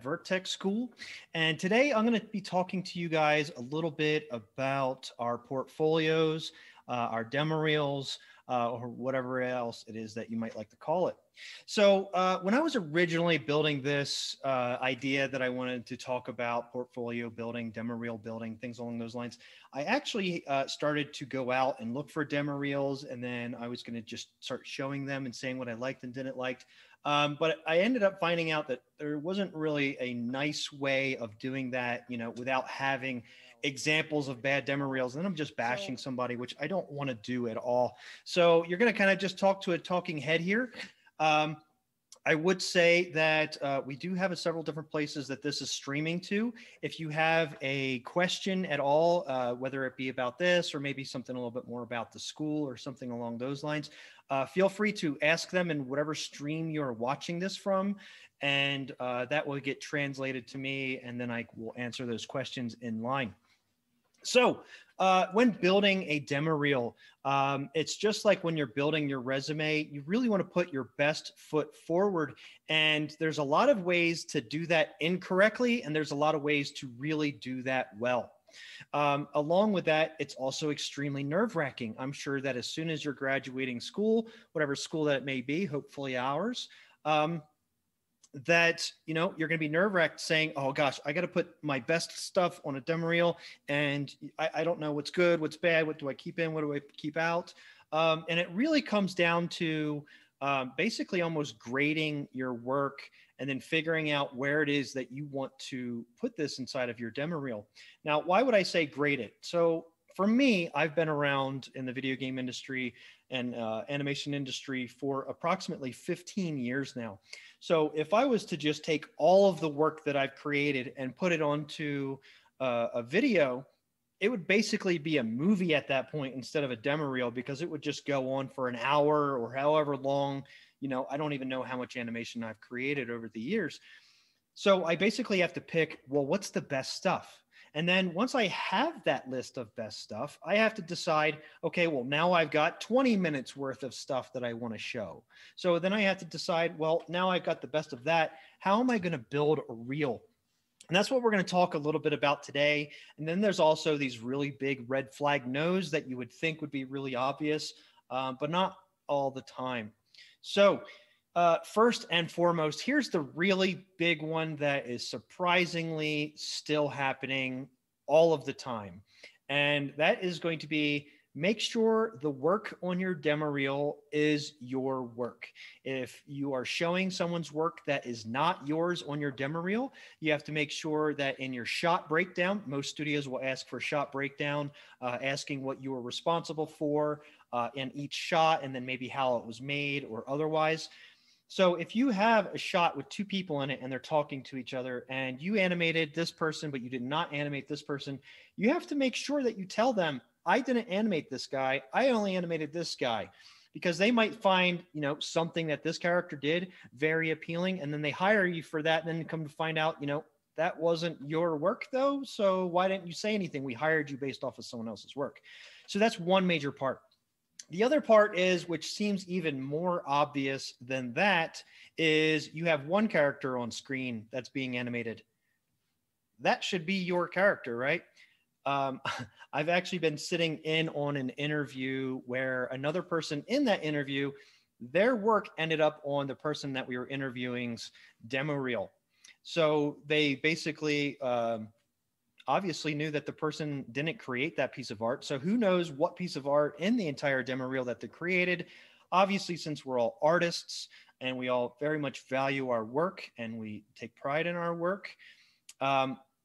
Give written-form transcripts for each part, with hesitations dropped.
Vertex School. And today I'm going to be talking to you guys a little bit about our portfolios, our demo reels, or whatever else it is that you might like to call it. So when I was originally building this idea that I wanted to talk about portfolio building, demo reel building, things along those lines, I actually started to go out and look for demo reels, and then I was going to just start showing them and saying what I liked and didn't like. But I ended up finding out that there wasn't really a nice way of doing that, without having examples of bad demo reels. And then I'm just bashing somebody, which I don't want to do at all. So you're going to kind of just talk to a talking head here. I would say that we do have several different places that this is streaming to. If you have a question at all, whether it be about this or maybe something a little bit more about the school or something along those lines, feel free to ask them in whatever stream you're watching this from, and that will get translated to me, and then I will answer those questions in line. So when building a demo reel, it's just like when you're building your resume, you really want to put your best foot forward. And there's a lot of ways to do that incorrectly, and there's a lot of ways to really do that well. Along with that, it's also extremely nerve-wracking. I'm sure that as soon as you're graduating school, whatever school that it may be, hopefully ours, that you're going to be nerve-wracked saying, oh gosh, I got to put my best stuff on a demo reel, and I don't know what's good, what's bad, what do I keep in, what do I keep out. And it really comes down to basically almost grading your work and then figuring out where it is that you want to put this inside of your demo reel. Now, why would I say grade it? So for me, I've been around in the video game industry and animation industry for approximately 15 years now. So if I was to just take all of the work that I've created and put it onto a video, it would basically be a movie at that point instead of a demo reel, because it would just go on for an hour or however long. I don't even know how much animation I've created over the years. So I basically have to pick, well, what's the best stuff? And then once I have that list of best stuff, I have to decide, okay, well, now I've got 20 minutes worth of stuff that I want to show. So then I have to decide, well, now I've got the best of that. How am I going to build a reel? And that's what we're going to talk a little bit about today. And then there's also these really big red flag no's that you would think would be really obvious, but not all the time. So first and foremost, here's the really big one that is surprisingly still happening all of the time. And that is going to be, make sure the work on your demo reel is your work. If you are showing someone's work that is not yours on your demo reel, you have to make sure that in your shot breakdown, most studios will ask for shot breakdown, asking what you were responsible for in each shot, and then maybe how it was made or otherwise. So if you have a shot with two people in it and they're talking to each other, and you animated this person, but you did not animate this person, you have to make sure that you tell them, I didn't animate this guy, I only animated this guy, because they might find, something that this character did very appealing, and then they hire you for that, and then come to find out, that wasn't your work though, so why didn't you say anything? We hired you based off of someone else's work. So that's one major part. The other part is, which seems even more obvious than that, is you have one character on screen that's being animated. That should be your character, right? I've actually been sitting in on an interview where another person in that interview, their work ended up on the person that we were interviewing's demo reel. So they basically obviously knew that the person didn't create that piece of art. So who knows what piece of art in the entire demo reel that they created. Obviously, since we're all artists and we all very much value our work and we take pride in our work,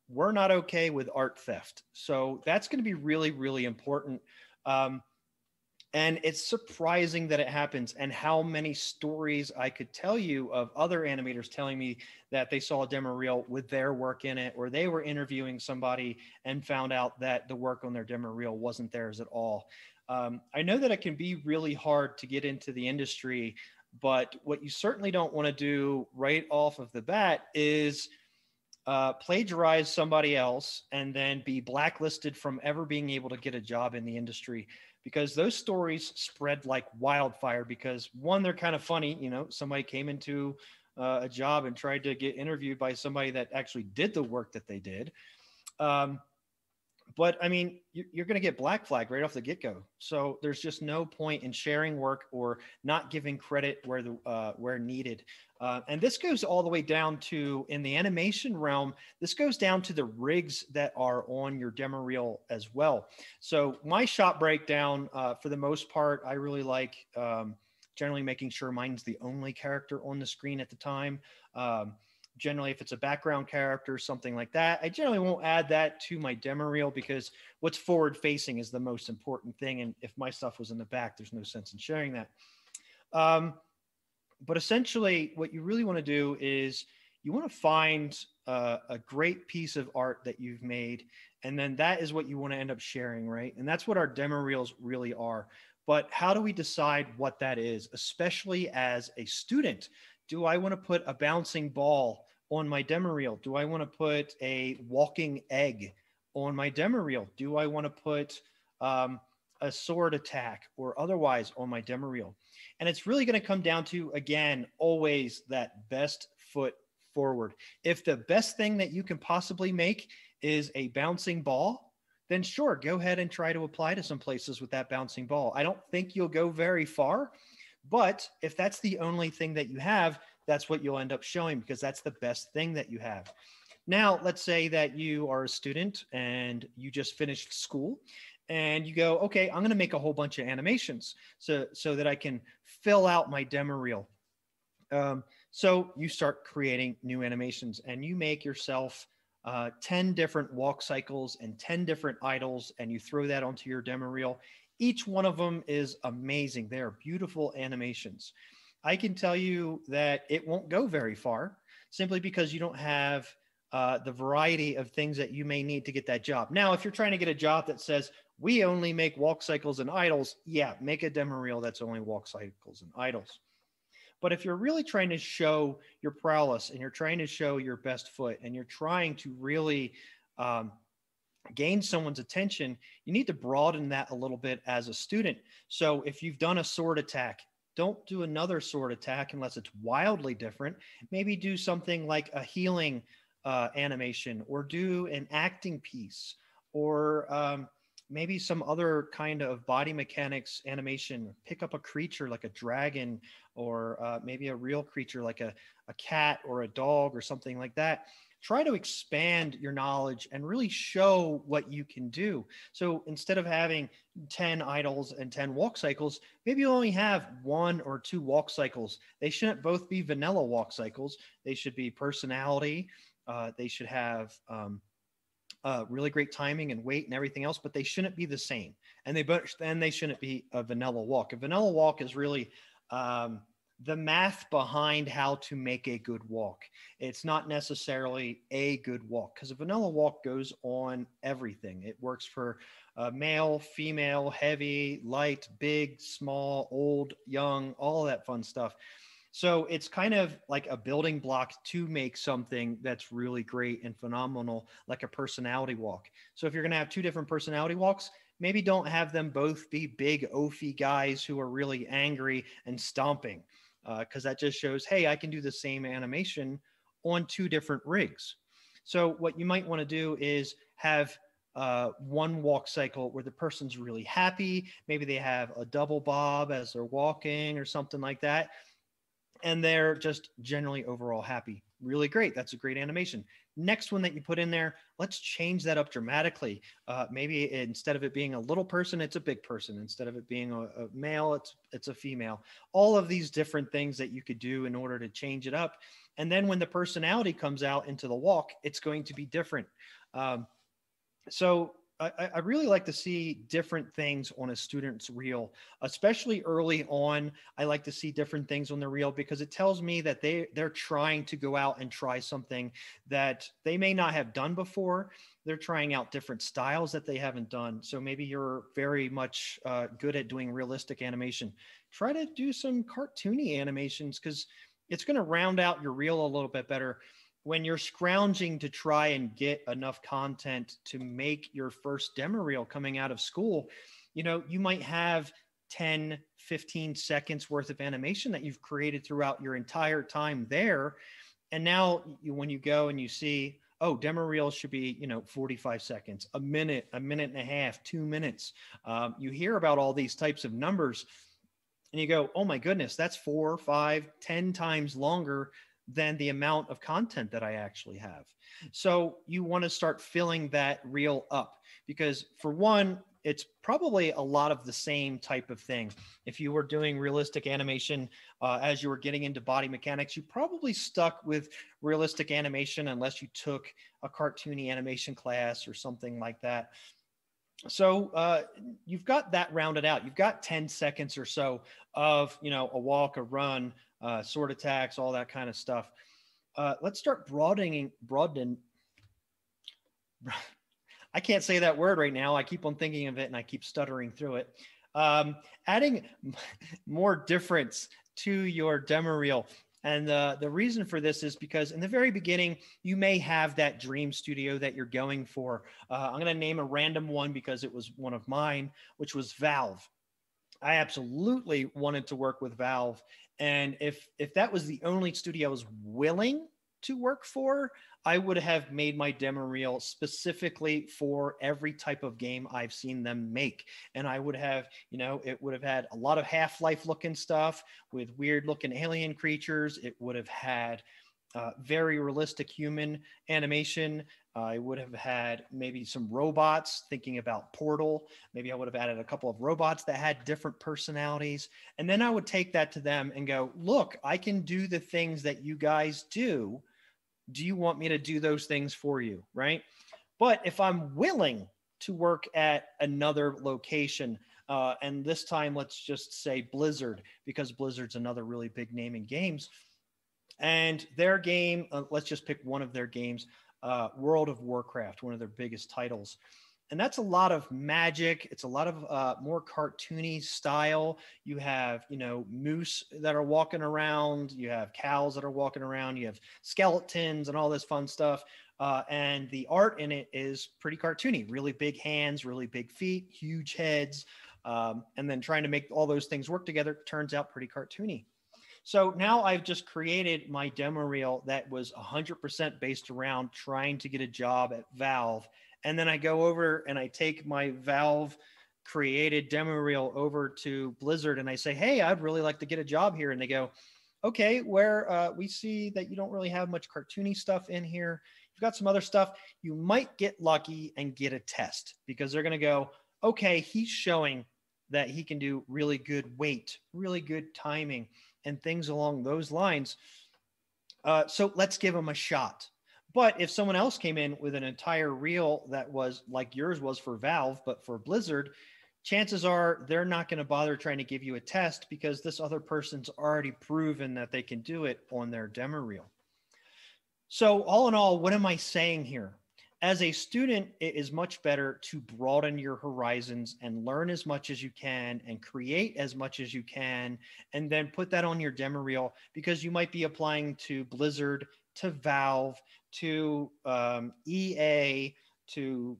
we're not okay with art theft. So that's going to be really, really important. And it's surprising that it happens, and how many stories I could tell you of other animators telling me that they saw a demo reel with their work in it, or they were interviewing somebody and found out that the work on their demo reel wasn't theirs at all. I know that it can be really hard to get into the industry, but what you certainly don't want to do right off of the bat is plagiarize somebody else and then be blacklisted from ever being able to get a job in the industry, because those stories spread like wildfire. Because one, they're kind of funny. Somebody came into a job and tried to get interviewed by somebody that actually did the work that they did. Um, but I mean, you're going to get black flag right off the get go. So there's just no point in sharing work or not giving credit where needed. And this goes all the way down to, in the animation realm, this goes down to the rigs that are on your demo reel as well. So my shot breakdown, for the most part, I really like generally making sure mine's the only character on the screen at the time. Generally, if it's a background character, something like that, I generally won't add that to my demo reel, because what's forward facing is the most important thing. And if my stuff was in the back, there's no sense in sharing that. But essentially, what you really want to do is you want to find a great piece of art that you've made. And then that is what you want to end up sharing, right? And that's what our demo reels really are. But how do we decide what that is, especially as a student? Do I want to put a bouncing ball on my demo reel? Do I want to put a walking egg on my demo reel? Do I want to put a sword attack or otherwise on my demo reel? And it's really going to come down to, again, always that best foot forward. If the best thing that you can possibly make is a bouncing ball, then sure, go ahead and try to apply to some places with that bouncing ball. I don't think you'll go very far. But if that's the only thing that you have, that's what you'll end up showing, because that's the best thing that you have. Now, let's say that you are a student and you just finished school and you go, okay, I'm going to make a whole bunch of animations so that I can fill out my demo reel. So you start creating new animations and you make yourself 10 different walk cycles and 10 different idols, and you throw that onto your demo reel. Each one of them is amazing. They are beautiful animations. I can tell you that it won't go very far, simply because you don't have the variety of things that you may need to get that job. Now, if you're trying to get a job that says, we only make walk cycles and idols, yeah, make a demo reel that's only walk cycles and idols. But if you're really trying to show your prowess and you're trying to show your best foot and you're trying to really gain someone's attention, you need to broaden that a little bit as a student. So if you've done a sword attack, don't do another sword attack unless it's wildly different. Maybe do something like a healing animation, or do an acting piece, or maybe some other kind of body mechanics animation. Pick up a creature like a dragon, or maybe a real creature like a cat or a dog or something like that. Try to expand your knowledge and really show what you can do. So instead of having 10 idols and 10 walk cycles, maybe you only have 1 or 2 walk cycles. They shouldn't both be vanilla walk cycles. They should be personality. They should have really great timing and weight and everything else, but they shouldn't be the same. And they shouldn't be a vanilla walk. A vanilla walk is really the math behind how to make a good walk. It's not necessarily a good walk, because a vanilla walk goes on everything. It works for male, female, heavy, light, big, small, old, young, all that fun stuff. So it's kind of like a building block to make something that's really great and phenomenal, like a personality walk. So if you're going to have 2 different personality walks, maybe don't have them both be big, oafy guys who are really angry and stomping, because that just shows, hey, I can do the same animation on 2 different rigs. So what you might want to do is have one walk cycle where the person's really happy. Maybe they have a double bob as they're walking or something like that, and they're just generally overall happy. Really great. That's a great animation. Next one that you put in there, let's change that up dramatically. Maybe instead of it being a little person, it's a big person. Instead of it being a male, it's a female. All of these different things that you could do in order to change it up. And then when the personality comes out into the walk, it's going to be different. So I really like to see different things on a student's reel, especially early on. I like to see different things on the reel, because it tells me that they're trying to go out and try something that they may not have done before. They're trying out different styles that they haven't done. So maybe you're very much good at doing realistic animation. Try to do some cartoony animations, because it's going to round out your reel a little bit better. When you're scrounging to try and get enough content to make your first demo reel coming out of school, you know, you might have 10, 15 seconds worth of animation that you've created throughout your entire time there. And now when you go and you see, oh, demo reels should be, 45 seconds, a minute and a half, 2 minutes. You hear about all these types of numbers and you go, oh my goodness, that's 4, 5, 10 times longer than the amount of content that I actually have. So you want to start filling that reel up because for one, it's probably a lot of the same type of thing. If you were doing realistic animation as you were getting into body mechanics, you probably stuck with realistic animation unless you took a cartoony animation class or something like that. So you've got that rounded out. You've got 10 seconds or so of, a walk, a run, sword attacks, all that kind of stuff. Let's start broadening. I can't say that word right now. I keep on thinking of it and I keep stuttering through it. Adding more difference to your demo reel. And the reason for this is because in the very beginning, you may have that dream studio that you're going for. I'm going to name a random one because it was one of mine, which was Valve. I absolutely wanted to work with Valve. And if that was the only studio I was willing to work for, I would have made my demo reel specifically for every type of game I've seen them make. And I would have, it would have had a lot of Half-Life looking stuff with weird looking alien creatures. It would have had very realistic human animation. I would have had maybe some robots, thinking about Portal. Maybe I would have added a couple of robots that had different personalities. And then I would take that to them and go, look, I can do the things that you guys do. Do you want me to do those things for you? Right. But if I'm willing to work at another location, and this time, let's just say Blizzard, because Blizzard's another really big name in games. And their game, let's just pick one of their games, World of Warcraft, one of their biggest titles. And that's a lot of magic. It's a lot of more cartoony style. You have, moose that are walking around. You have cows that are walking around. You have skeletons and all this fun stuff. And the art in it is pretty cartoony. Really big hands, really big feet, huge heads. And then trying to make all those things work together turns out pretty cartoony. So now I've just created my demo reel that was 100% based around trying to get a job at Valve. And then I go over and I take my Valve created demo reel over to Blizzard and I say, hey, I'd really like to get a job here. And they go, okay, where we see that you don't really have much cartoony stuff in here. You've got some other stuff. You might get lucky and get a test because they're going to go, okay, he's showing that he can do really good weight, really good timing, and things along those lines. So let's give him a shot. But if someone else came in with an entire reel that was like yours was for Valve, but for Blizzard, chances are they're not going to bother trying to give you a test because this other person's already proven that they can do it on their demo reel. So all in all, what am I saying here? As a student, it is much better to broaden your horizons and learn as much as you can and create as much as you can, and then put that on your demo reel because you might be applying to Blizzard, to Valve, to EA, to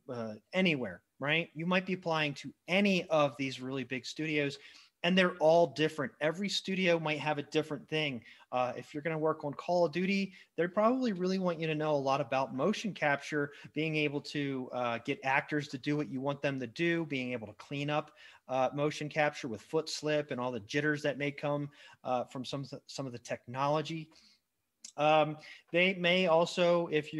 anywhere, right? You might be applying to any of these really big studios, and they're all different. Every studio might have a different thing. If you're going to work on Call of Duty, they probably really want you to know a lot about motion capture, being able to get actors to do what you want them to do, being able to clean up motion capture with foot slip and all the jitters that may come from some of the technology. They may also, if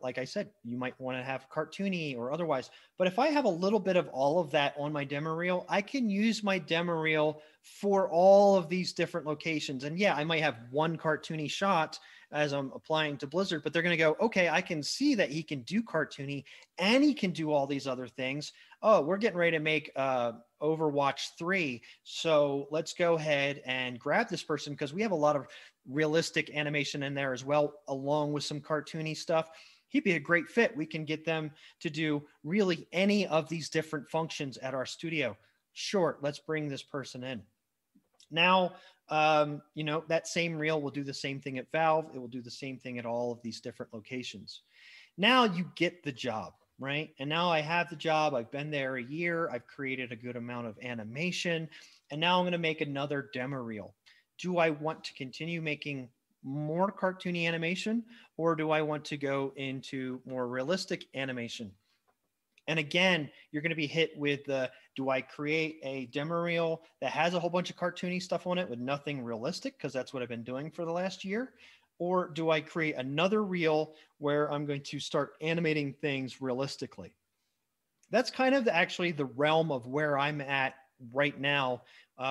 like I said, you might want to have cartoony or otherwise. But if I have a little bit of all of that on my demo reel, I can use my demo reel for all of these different locations. And yeah, I might have one cartoony shot as I'm applying to Blizzard, but they're going to go, okay, I can see that he can do cartoony and he can do all these other things. Oh, we're getting ready to make Overwatch 3. So let's go ahead and grab this person because we have a lot of realistic animation in there as well, along with some cartoony stuff. He'd be a great fit. We can get them to do really any of these different functions at our studio. Sure, let's bring this person in. Now, that same reel will do the same thing at Valve. It will do the same thing at all of these different locations. Now you get the job, right? And now I have the job. I've been there a year. I've created a good amount of animation. and now I'm going to make another demo reel. Do I want to continue making more cartoony animation, or do I want to go into more realistic animation? And again, you're going to be hit with the, do I create a demo reel that has a whole bunch of cartoony stuff on it with nothing realistic? Because that's what I've been doing for the last year. Or do I create another reel where I'm going to start animating things realistically? That's kind of actually the realm of where I'm at right now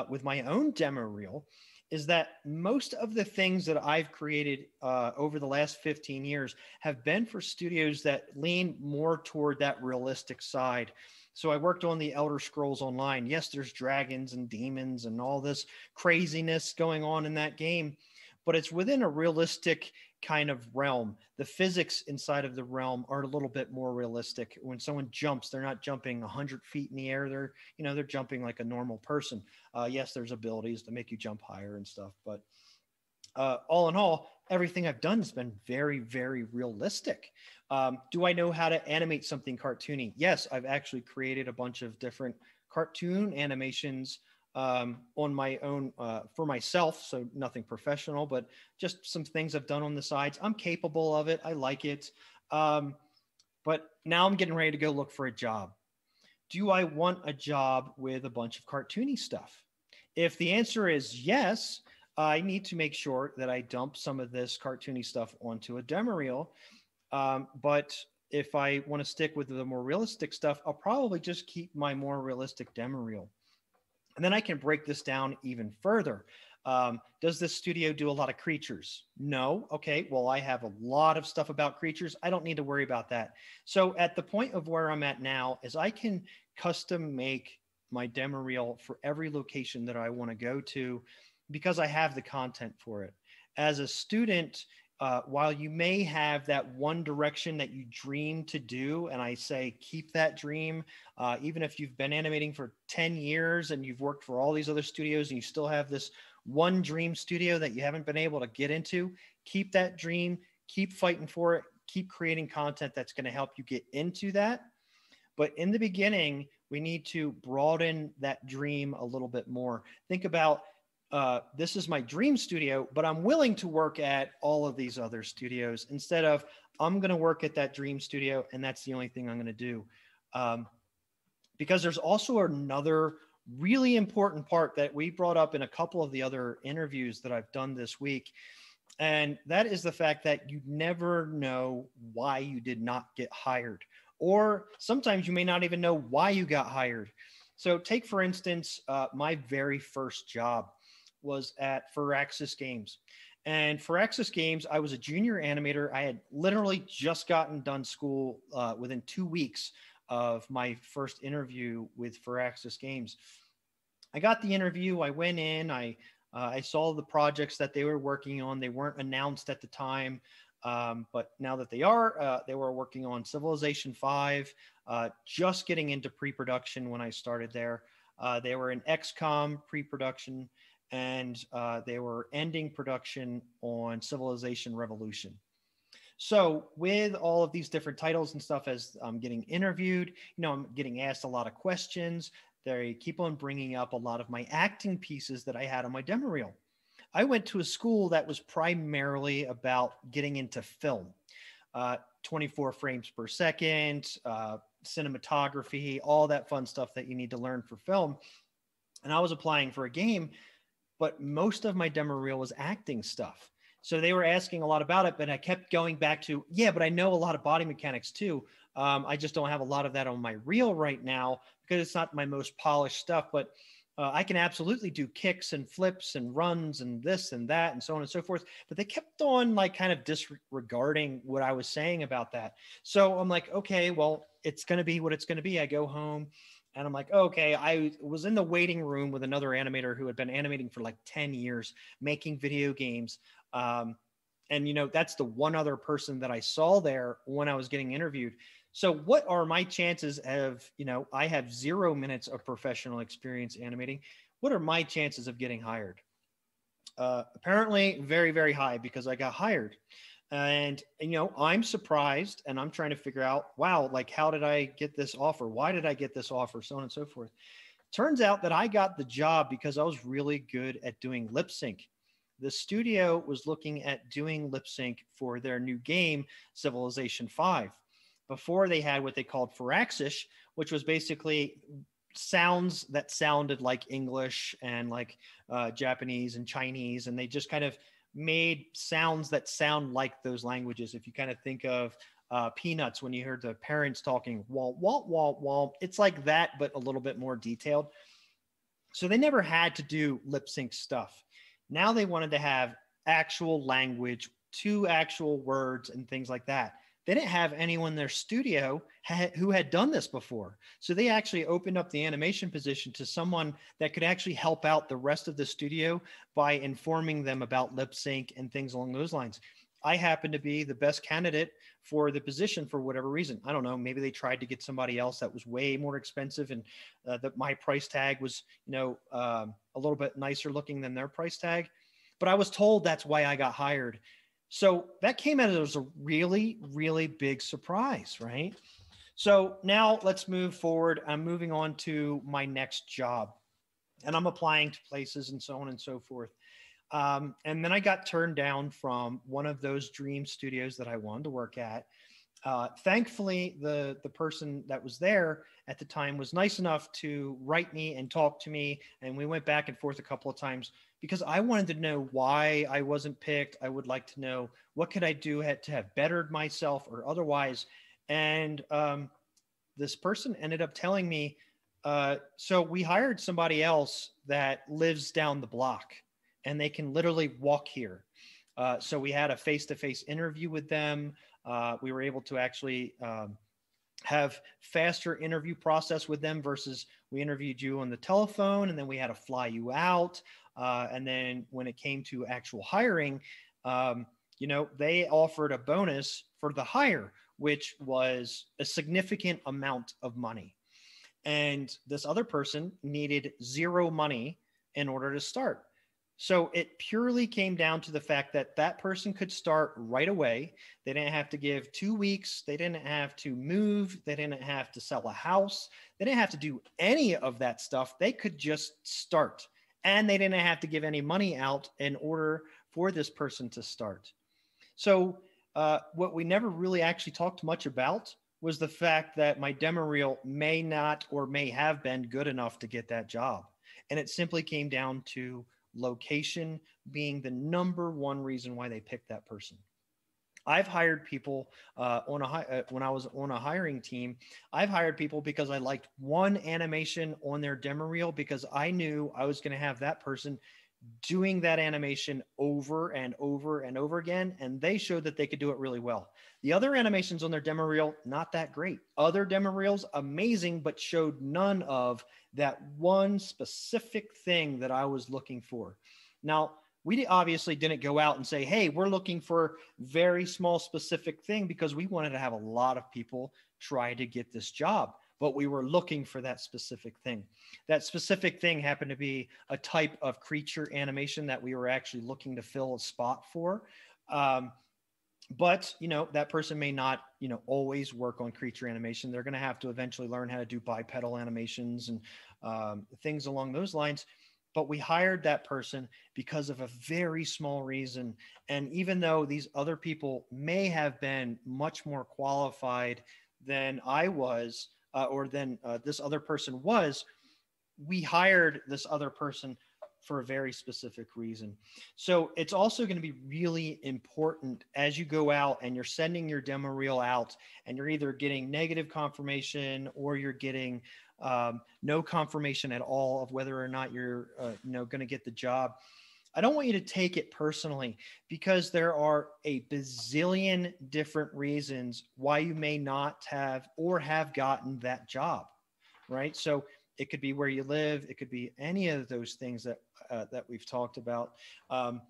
with my own demo reel, is that most of the things that I've created over the last 15 years have been for studios that lean more toward that realistic side. So I worked on the Elder Scrolls Online. Yes, there's dragons and demons and all this craziness going on in that game, but it's within a realistic kind of realm. The physics inside of the realm are a little bit more realistic. When someone jumps, they're not jumping 100 feet in the air. They're jumping like a normal person. Yes, there's abilities to make you jump higher and stuff, but all in all, everything I've done has been very, very realistic. Do I know how to animate something cartoony? Yes, I've actually created a bunch of different cartoon animations on my own for myself. So nothing professional, but just some things I've done on the sides. I'm capable of it. I like it. But now I'm getting ready to go look for a job. Do I want a job with a bunch of cartoony stuff? If the answer is yes, I need to make sure that I dump some of this cartoony stuff onto a demo reel. But if I want to stick with the more realistic stuff, I'll probably just keep my more realistic demo reel. And then I can break this down even further. Does this studio do a lot of creatures? No. Okay. Well, I have a lot of stuff about creatures. I don't need to worry about that. So at the point of where I'm at now is I can custom make my demo reel for every location that I want to go to because I have the content for it. As a student, while you may have that one direction that you dream to do, and I say keep that dream, even if you've been animating for 10 years and you've worked for all these other studios and you still have this one dream studio that you haven't been able to get into, keep that dream, keep fighting for it, keep creating content that's going to help you get into that. But in the beginning, we need to broaden that dream a little bit more. Think about this is my dream studio, but I'm willing to work at all of these other studios instead of I'm going to work at that dream studio and that's the only thing I'm going to do. Because there's also another really important part that we brought up in a couple of the other interviews that I've done this week. And that is the fact that you never know why you did not get hired. Or sometimes you may not even know why you got hired. So take, for instance, my very first job was at Firaxis Games. And Firaxis Games, I was a junior animator. I had literally just gotten done school within 2 weeks of my first interview with Firaxis Games. I got the interview. I went in. I saw the projects that they were working on. They weren't announced at the time, but now that they were working on Civilization 5, just getting into pre-production when I started there. They were in XCOM pre-production, and they were ending production on Civilization Revolution. So with all of these different titles and stuff, as I'm getting interviewed, I'm getting asked a lot of questions. They keep on bringing up a lot of my acting pieces that I had on my demo reel. I went to a school that was primarily about getting into film, 24 frames per second, cinematography, all that fun stuff that you need to learn for film. And I was applying for a game, but most of my demo reel was acting stuff. So they were asking a lot about it, but I kept going back to, yeah, but I know a lot of body mechanics too. I just don't have a lot of that on my reel right now because it's not my most polished stuff, but I can absolutely do kicks and flips and runs and this and that and so on and so forth. But they kept on kind of disregarding what I was saying about that. So I'm like, okay, well, it's going to be what it's going to be. I go home and I'm like, okay, I was in the waiting room with another animator who had been animating for 10 years, making video games. And that's the one other person that I saw there when I was getting interviewed. So what are my chances of, I have 0 minutes of professional experience animating. What are my chances of getting hired? Apparently very, very high because I got hired. And I'm surprised and I'm trying to figure out, wow, how did I get this offer? Why did I get this offer? So on and so forth. Turns out that I got the job because I was really good at doing lip sync. The studio was looking at doing lip sync for their new game, Civilization 5. Before they had what they called Firaxis, which was basically sounds that sounded like English and like Japanese and Chinese, and they just kind of made sounds that sound like those languages. If you kind of think of Peanuts, when you heard the parents talking, wall, wall, wall, wall, it's like that, but a little bit more detailed. So they never had to do lip sync stuff. Now they wanted to have actual language, two actual words, and things like that. They didn't have anyone in their studio who had done this before. So they actually opened up the animation position to someone that could actually help out the rest of the studio by informing them about lip sync and things along those lines. I happen to be the best candidate for the position for whatever reason. I don't know. Maybe they tried to get somebody else that was way more expensive, and that my price tag was, a little bit nicer looking than their price tag. But I was told that's why I got hired. So that came out as a really, really big surprise, right? So now let's move forward. I'm moving on to my next job, and I'm applying to places and so on and so forth. And then I got turned down from one of those dream studios that I wanted to work at. Thankfully, the person that was there at the time was nice enough to write me and talk to me, and we went back and forth a couple of times because I wanted to know why I wasn't picked. I would like to know what could I do to have bettered myself or otherwise. And this person ended up telling me, so we hired somebody else that lives down the block, and they can literally walk here. So we had a face-to-face interview with them. We were able to actually have faster interview process with them versus we interviewed you on the telephone and then we had to fly you out. And then when it came to actual hiring, they offered a bonus for the hire, which was a significant amount of money. And this other person needed zero money in order to start. So it purely came down to the fact that that person could start right away. They didn't have to give 2 weeks. They didn't have to move. They didn't have to sell a house. They didn't have to do any of that stuff. They could just start. And they didn't have to give any money out in order for this person to start. So what we never really actually talked much about was the fact that my demo reel may not or may have been good enough to get that job. And it simply came down to location being the number one reason why they picked that person. I've hired people when I was on a hiring team. I've hired people because I liked one animation on their demo reel because I knew I was going to have that person doing that animation over and over and over again, and they showed that they could do it really well. The other animations on their demo reel, not that great. Other demo reels, amazing, but showed none of that one specific thing that I was looking for. Now, we obviously didn't go out and say, hey, we're looking for very small specific thing because we wanted to have a lot of people try to get this job. But we were looking for that specific thing. That specific thing happened to be a type of creature animation that we were actually looking to fill a spot for. But, that person may not, always work on creature animation. They're going to have to eventually learn how to do bipedal animations and things along those lines. But we hired that person because of a very small reason. And even though these other people may have been much more qualified than I was, or than this other person was, we hired this other person for a very specific reason. So it's also going to be really important as you go out and you're sending your demo reel out and you're either getting negative confirmation or you're getting no confirmation at all of whether or not you're going to get the job. I don't want you to take it personally because there are a bazillion different reasons why you may not have or have gotten that job, right? So it could be where you live. It could be any of those things that we've talked about. And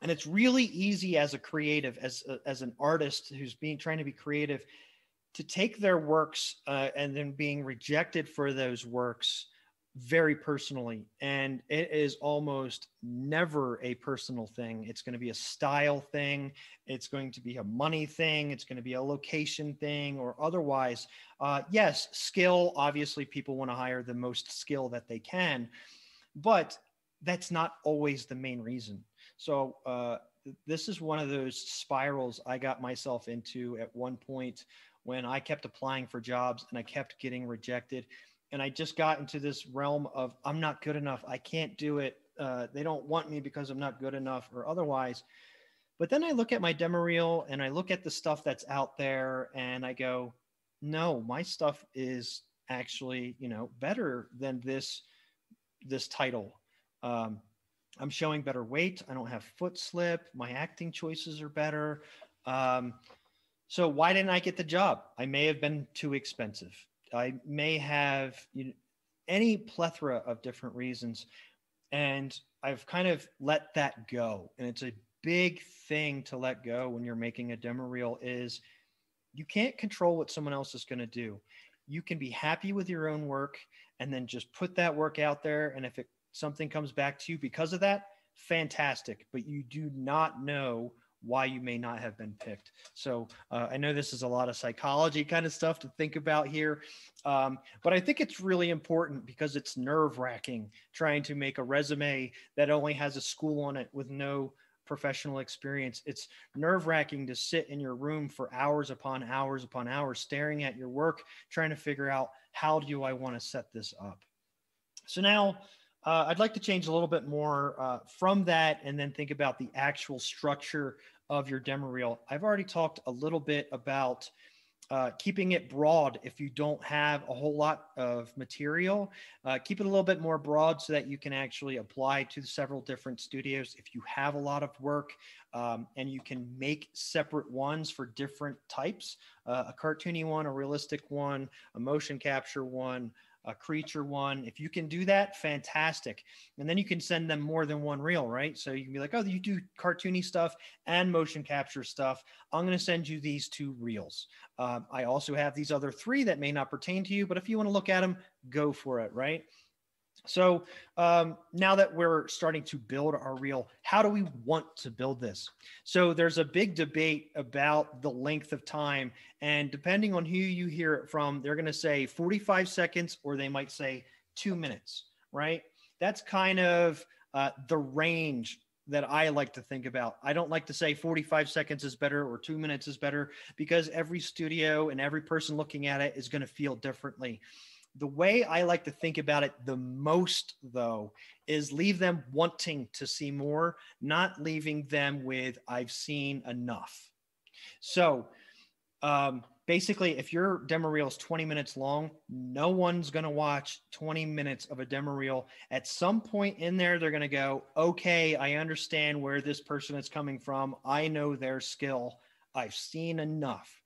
it's really easy as a creative, as an artist who's trying to be creative, to take their works and then being rejected for those works very personally, and it is almost never a personal thing. It's going to be a style thing. It's going to be a money thing. It's going to be a location thing or otherwise. Yes, skill, obviously people want to hire the most skill that they can, but that's not always the main reason. So this is one of those spirals I got myself into at one point when I kept applying for jobs and I kept getting rejected. And I just got into this realm of I'm not good enough. I can't do it. They don't want me because I'm not good enough or otherwise. But then I look at my demo reel and I look at the stuff that's out there and I go, no, my stuff is actually, better than this title. Um, I'm showing better weight. I don't have foot slip. My acting choices are better. Um, so why didn't I get the job? I may have been too expensive. I may have any plethora of different reasons. And I've kind of let that go. And it's a big thing to let go when you're making a demo reel is you can't control what someone else is going to do. You can be happy with your own work and then just put that work out there. And if something comes back to you because of that, fantastic. But you do not know why you may not have been picked. So I know this is a lot of psychology kind of stuff to think about here. But I think it's really important because it's nerve-wracking trying to make a resume that only has a school on it with no professional experience. It's nerve-wracking to sit in your room for hours upon hours upon hours, staring at your work, trying to figure out how do I want to set this up. So now I'd like to change a little bit more from that and then think about the actual structure of your demo reel. I've already talked a little bit about keeping it broad. If you don't have a whole lot of material, keep it a little bit more broad so that you can actually apply to several different studios. If you have a lot of work and you can make separate ones for different types, a cartoony one, a realistic one, a motion capture one, a creature one. If you can do that, fantastic. And then you can send them more than one reel, right? So you can be like, oh, you do cartoony stuff and motion capture stuff. I'm going to send you these 2 reels. I also have these other 3 that may not pertain to you, but if you want to look at them, go for it, right? So now that we're starting to build our reel, how do we want to build this? So there's a big debate about the length of time. And depending on who you hear it from, they're going to say 45 seconds or they might say 2 minutes, right? That's kind of the range that I like to think about. I don't like to say 45 seconds is better or 2 minutes is better because every studio and every person looking at it is going to feel differently. The way I like to think about it the most, though, is leave them wanting to see more, not leaving them with, I've seen enough. So basically, if your demo reel is 20 minutes long, no one's going to watch 20 minutes of a demo reel. At some point in there, they're going to go, okay, I understand where this person is coming from. I know their skill. I've seen enough.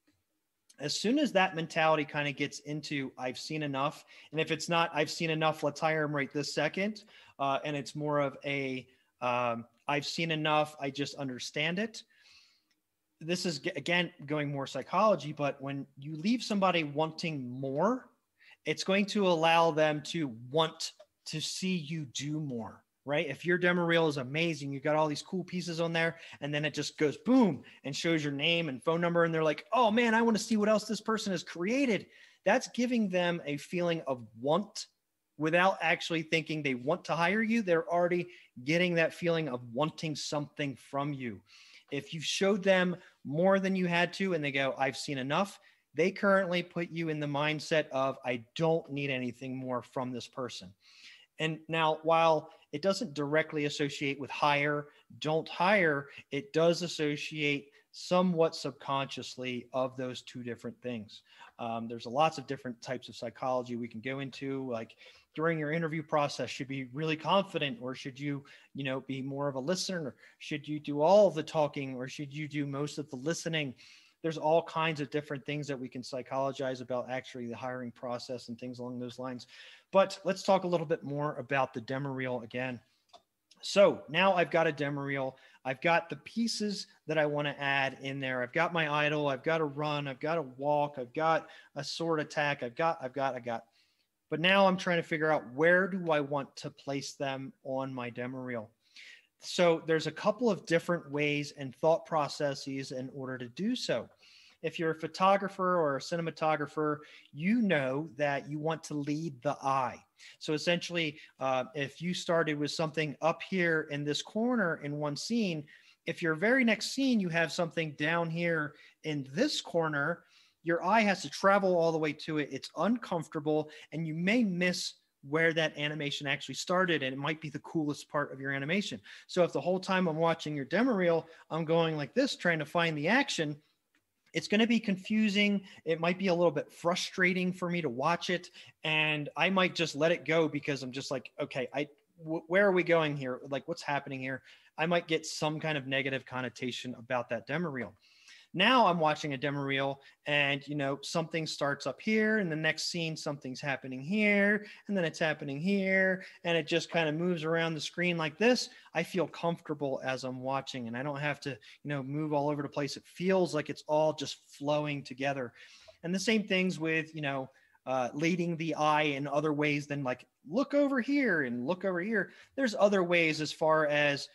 As soon as that mentality kind of gets into I've seen enough, and if it's not I've seen enough, let's hire him right this second, and it's more of a I've seen enough, I just understand it. This is, again, going more psychology, but when you leave somebody wanting more, it's going to allow them to want to see you do more. Right? If your demo reel is amazing, you got all these cool pieces on there, and then it just goes boom and shows your name and phone number, and they're like, oh man, I want to see what else this person has created. That's giving them a feeling of want without actually thinking they want to hire you. They're already getting that feeling of wanting something from you. If you showed them more than you had to, and they go, I've seen enough, they currently put you in the mindset of, I don't need anything more from this person. And now, while it doesn't directly associate with hire, don't hire, it does associate somewhat subconsciously of those 2 different things. There's lots of different types of psychology we can go into, like during your interview process, should be really confident, or should you, be more of a listener? Should you do all of the talking, or should you do most of the listening? There's all kinds of different things that we can psychologize about actually the hiring process and things along those lines. But let's talk a little bit more about the demo reel again. So now I've got a demo reel. I've got the pieces that I want to add in there. I've got my idle. I've got a run. I've got a walk. I've got a sword attack. I've got. But now I'm trying to figure out, where do I want to place them on my demo reel? So there's a couple of different ways and thought processes in order to do so. If you're a photographer or a cinematographer, you know that you want to lead the eye. So essentially, if you started with something up here in this corner in one scene, if your very next scene, you have something down here in this corner, your eye has to travel all the way to it. It's uncomfortable, and you may miss where that animation actually started, and it might be the coolest part of your animation. So if the whole time I'm watching your demo reel, I'm going like this, trying to find the action, it's going to be confusing. It might be a little bit frustrating for me to watch it, and I might just let it go because I'm just like, okay, where are we going here? Like, what's happening here? I might get some kind of negative connotation about that demo reel. Now I'm watching a demo reel, and something starts up here, and the next scene something's happening here, and then it's happening here, and it just kind of moves around the screen like this. I feel comfortable as I'm watching, and I don't have to move all over the place. It feels like it's all just flowing together. And the same things with leading the eye in other ways than like look over here and look over here. There's other ways as far as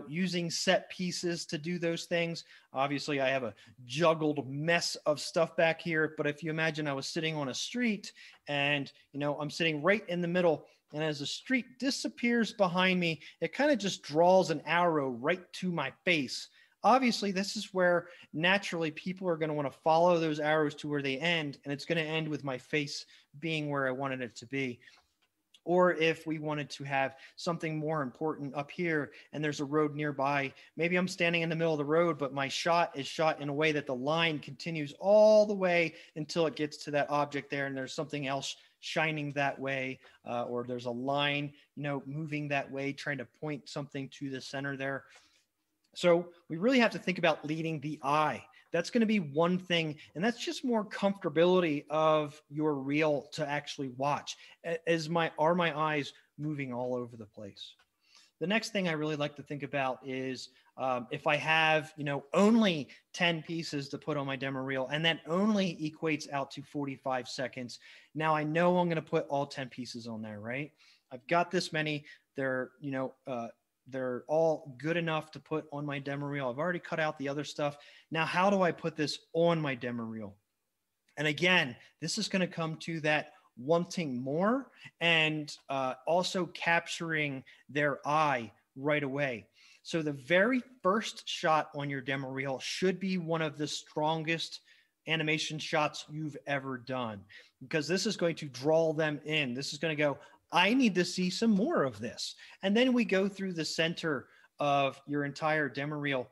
using set pieces to do those things. Obviously, I have a juggled mess of stuff back here, but if you imagine I was sitting on a street and, I'm sitting right in the middle, and as the street disappears behind me, it kind of just draws an arrow right to my face. Obviously, this is where naturally people are going to want to follow those arrows to where they end, and it's going to end with my face being where I wanted it to be. Or if we wanted to have something more important up here and there's a road nearby, maybe I'm standing in the middle of the road, but my shot is shot in a way that the line continues all the way until it gets to that object there, and there's something else shining that way, or there's a line, moving that way, trying to point something to the center there. So we really have to think about leading the eye. That's going to be one thing, and that's just more comfortability of your reel to actually watch. Are my eyes moving all over the place? The next thing I really like to think about is if I have only 10 pieces to put on my demo reel, and that only equates out to 45 seconds. Now I know I'm going to put all 10 pieces on there, right? I've got this many. They're all good enough to put on my demo reel. I've already cut out the other stuff. Now, how do I put this on my demo reel? And again, this is going to come to that wanting more and also capturing their eye right away. So the very first shot on your demo reel should be one of the strongest animation shots you've ever done, because this is going to draw them in. This is going to go, I need to see some more of this. And then we go through the center of your entire demo reel,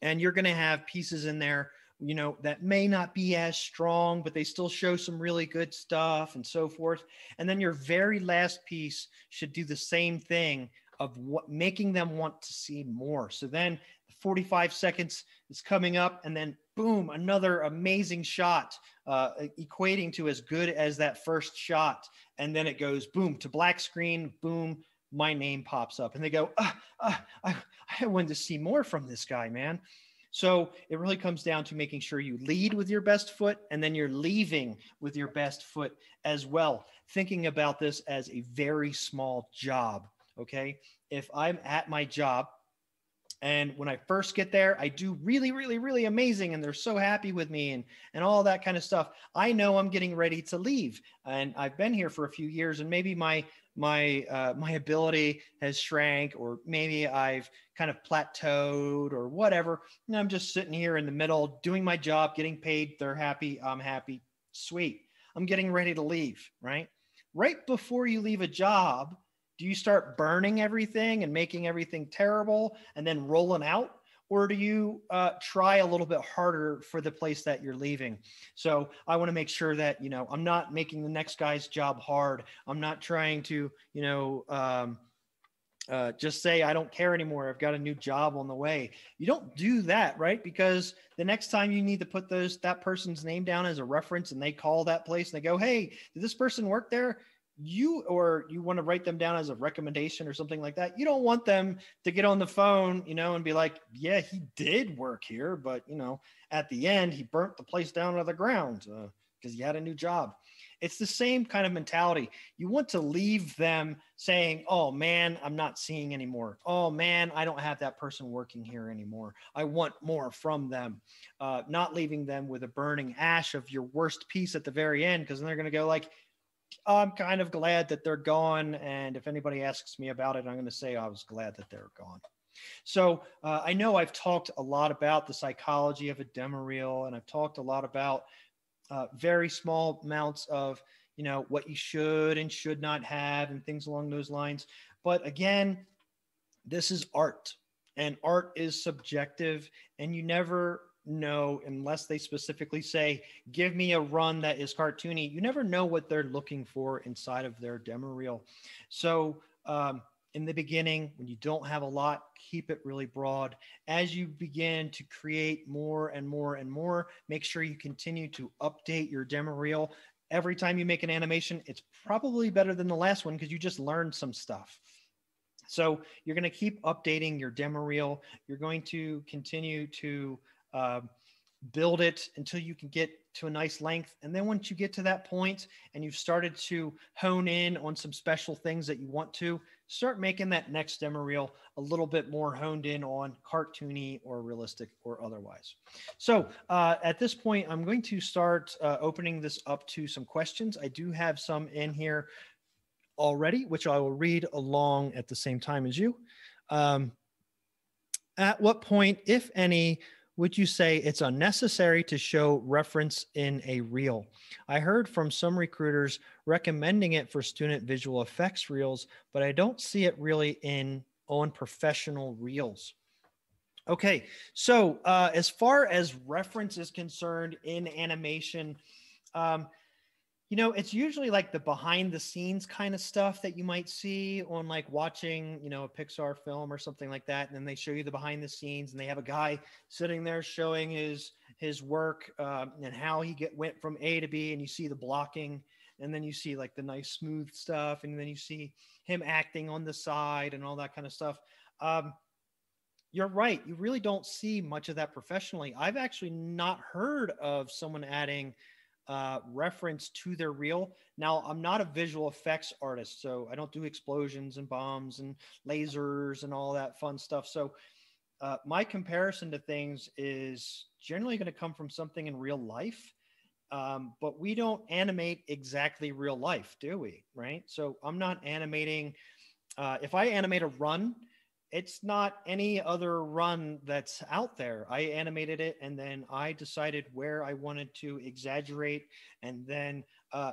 and you're going to have pieces in there, that may not be as strong, but they still show some really good stuff and so forth. And then your very last piece should do the same thing of making them want to see more. So then 45 seconds is coming up, and then boom, another amazing shot, equating to as good as that first shot. And then it goes boom to black screen, boom, my name pops up, and they go, I wanted to see more from this guy, man. So it really comes down to making sure you lead with your best foot, and then you're leaving with your best foot as well. Thinking about this as a very small job, okay? If I'm at my job, and when I first get there, I do really, really, really amazing, and they're so happy with me and all that kind of stuff, I know I'm getting ready to leave. And I've been here for a few years, and maybe my ability has shrank, or maybe I've kind of plateaued or whatever. And I'm just sitting here in the middle doing my job, getting paid. They're happy. I'm happy. Sweet. I'm getting ready to leave, right? Right before you leave a job, do you start burning everything and making everything terrible and then rolling out? Or do you try a little bit harder for the place that you're leaving? So I want to make sure that, I'm not making the next guy's job hard. I'm not trying to, just say, I don't care anymore. I've got a new job on the way. You don't do that, right? Because the next time you need to put that person's name down as a reference, and they call that place and they go, hey, did this person work there? You want to write them down as a recommendation or something like that. You don't want them to get on the phone, and be like, yeah, he did work here, but at the end he burnt the place down to the ground. because you had a new job. It's the same kind of mentality. You want to leave them saying, oh man, I'm not seeing anymore. Oh man, I don't have that person working here anymore. I want more from them. Not leaving them with a burning ash of your worst piece at the very end, because then they're going to go like, I'm kind of glad that they're gone. And if anybody asks me about it, I'm going to say I was glad that they're gone. So I know I've talked a lot about the psychology of a demo reel, and I've talked a lot about very small amounts of, you know, what you should and should not have and things along those lines. But again, this is art, and art is subjective, and you never know unless they specifically say, give me a run that is cartoony. You never know what they're looking for inside of their demo reel. So in the beginning, when you don't have a lot, keep it really broad. As you begin to create more and more and more, make sure you continue to update your demo reel. Every time you make an animation, it's probably better than the last one because you just learned some stuff. So you're going to keep updating your demo reel. You're going to continue to build it until you can get to a nice length. And then once you get to that point and you've started to hone in on some special things that you want to, start making that next demo reel a little bit more honed in on cartoony or realistic or otherwise. So at this point, I'm going to start opening this up to some questions. I do have some in here already, which I will read along at the same time as you. At what point, if any, would you say it's unnecessary to show reference in a reel? I heard from some recruiters recommending it for student visual effects reels, but I don't see it really on professional reels. Okay, so as far as reference is concerned in animation, you know, it's usually like the behind the scenes kind of stuff that you might see on like watching, you know, a Pixar film or something like that. And then they show you the behind the scenes and they have a guy sitting there showing his work and how he went from A to B, and you see the blocking, and then you see like the nice smooth stuff. And then you see him acting on the side and all that kind of stuff. You're right. You really don't see much of that professionally. I've actually not heard of someone adding reference to their reel. Now, I'm not a visual effects artist, so I don't do explosions and bombs and lasers and all that fun stuff. So my comparison to things is generally going to come from something in real life. But we don't animate exactly real life, do we? Right? So I'm not animating. If I animate a run, it's not any other run that's out there. I animated it, and then I decided where I wanted to exaggerate and then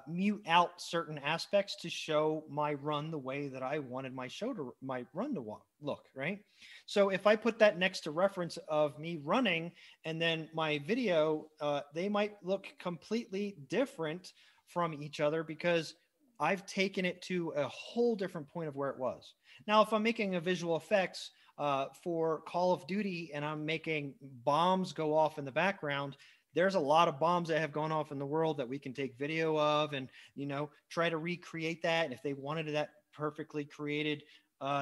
mute out certain aspects to show my run the way that I wanted my run to look, right? So if I put that next to reference of me running and then my video, they might look completely different from each other because I've taken it to a whole different point of where it was. Now, if I'm making a visual effects for Call of Duty and I'm making bombs go off in the background, there's a lot of bombs that have gone off in the world that we can take video of and, you know, try to recreate that. And if they wanted that perfectly created,